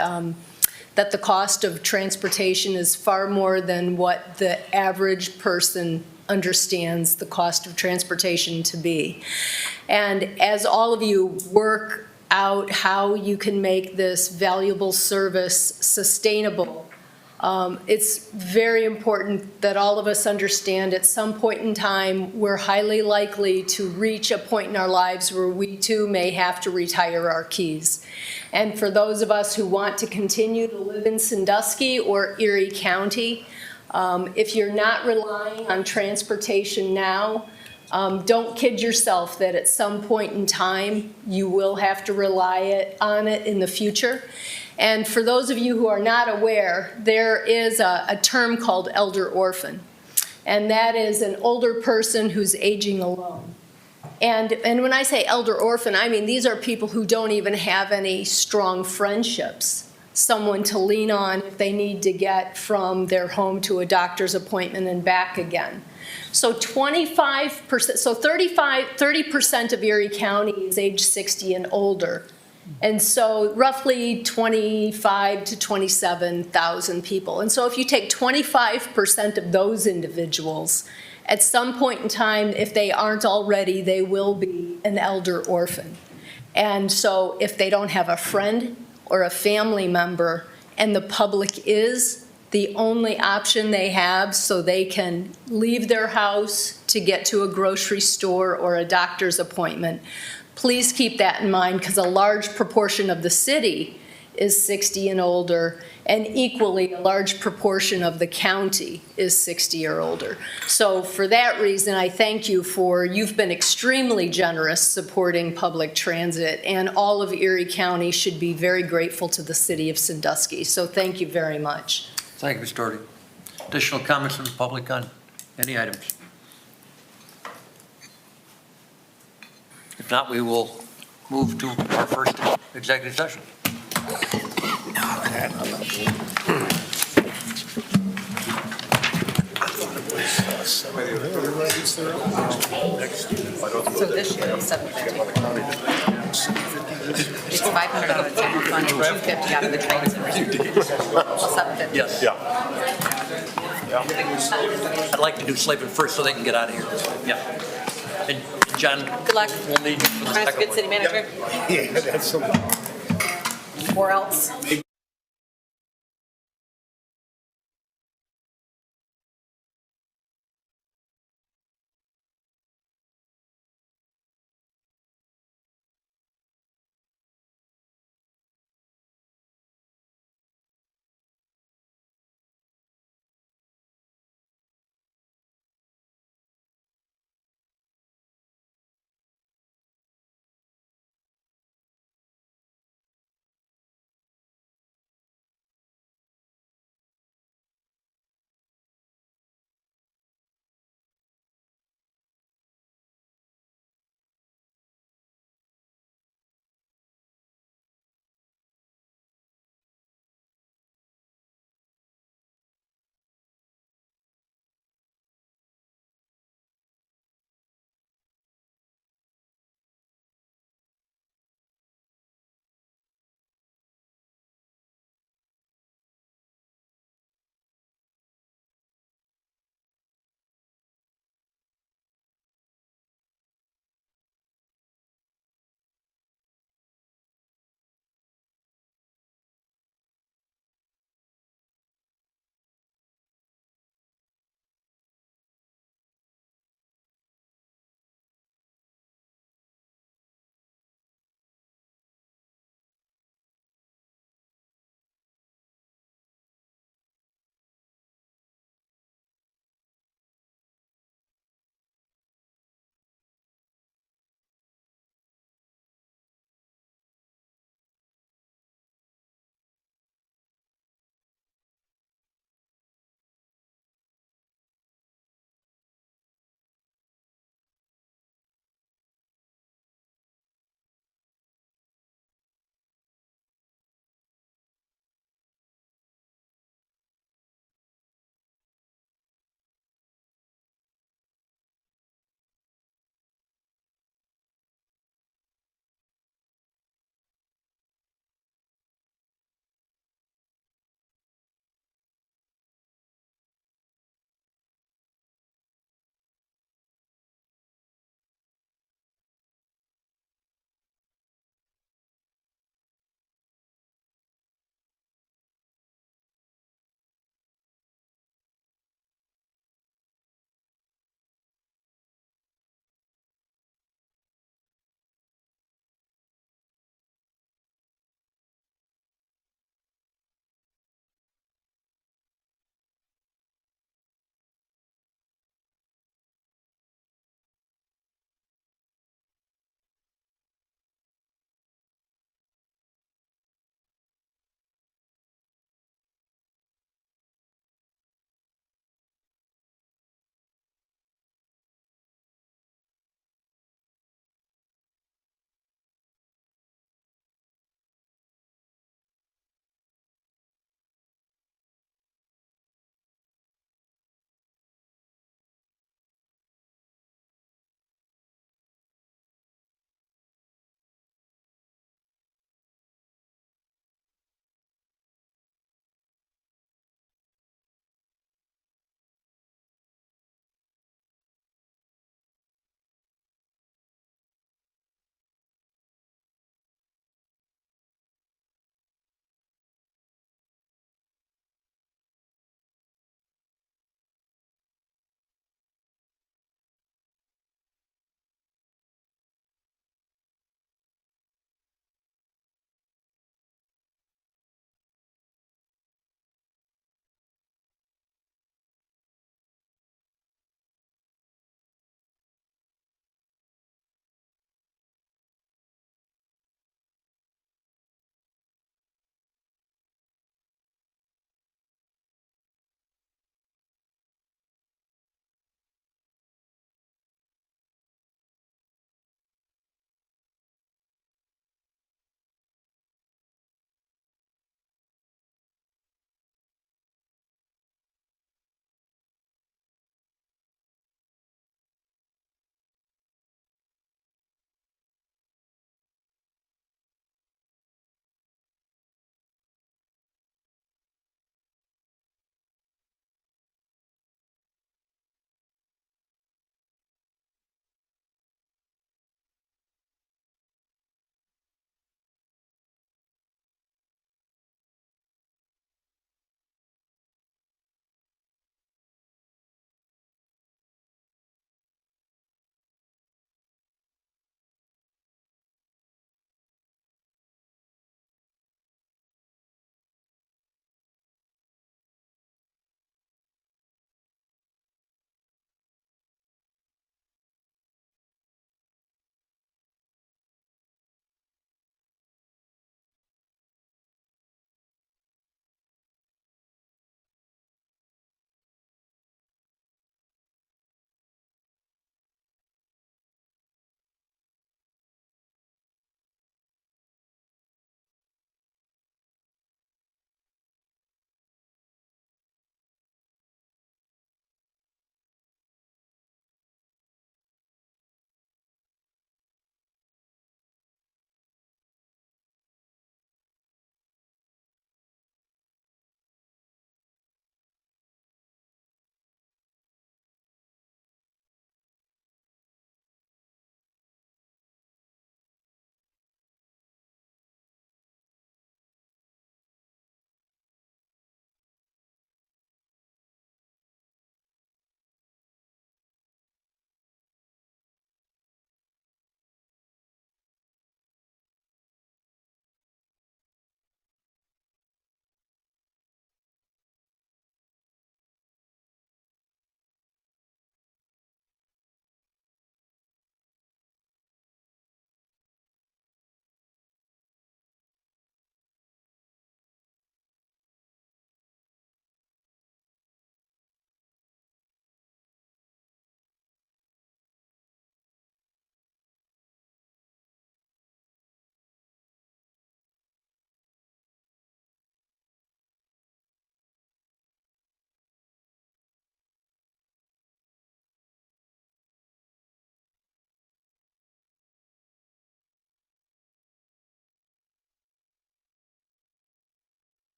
that the cost of transportation is far more than what the average person understands the cost of transportation to be. And as all of you work out how you can make this valuable service sustainable. It's very important that all of us understand at some point in time, we're highly likely to reach a point in our lives where we too may have to retire our keys. And for those of us who want to continue to live in Sandusky or Erie County, if you're not relying on transportation now, don't kid yourself that at some point in time you will have to rely on it in the future. And for those of you who are not aware, there is a term called elder orphan, and that is an older person who's aging alone. And when I say elder orphan, I mean these are people who don't even have any strong friendships, someone to lean on if they need to get from their home to a doctor's appointment and back again. So 25%, so 30% of Erie County is age 60 and older. And so roughly 25 to 27,000 people. And so if you take 25% of those individuals, at some point in time, if they aren't already, they will be an elder orphan. And so if they don't have a friend or a family member, and the public is the only option they have so they can leave their house to get to a grocery store or a doctor's appointment, please keep that in mind, because a large proportion of the city is 60 and older, and equally a large proportion of the county is 60 or older. So for that reason, I thank you you've been extremely generous supporting public transit, and all of Erie County should be very grateful to the city of Sandusky. So thank you very much. Thank you, Ms. Doherty. Additional comments from the public on any items? If not, we will move to our first executive session. So this year is $750. It's $500 out of the general fund and $250 out of the transit. $750. Yes. I'd like to do Slavin first so they can get out of here. Yeah. And John, good luck. We'll need you for the second Good one. city manager. Yeah, that's something. Or else.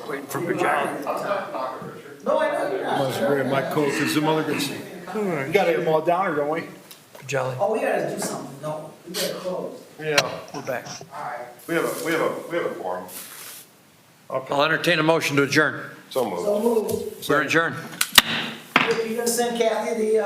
Waiting for Pajali. No, I know you're not. Must grab my coat, because some other guys. We gotta get them all down, or don't we? Pajali. Oh, we gotta do something, don't we? We gotta close. Yeah. We're back. We have a quorum. I'll entertain a motion to adjourn. So moved. So moved. We're adjourned. You gonna send Kathy the,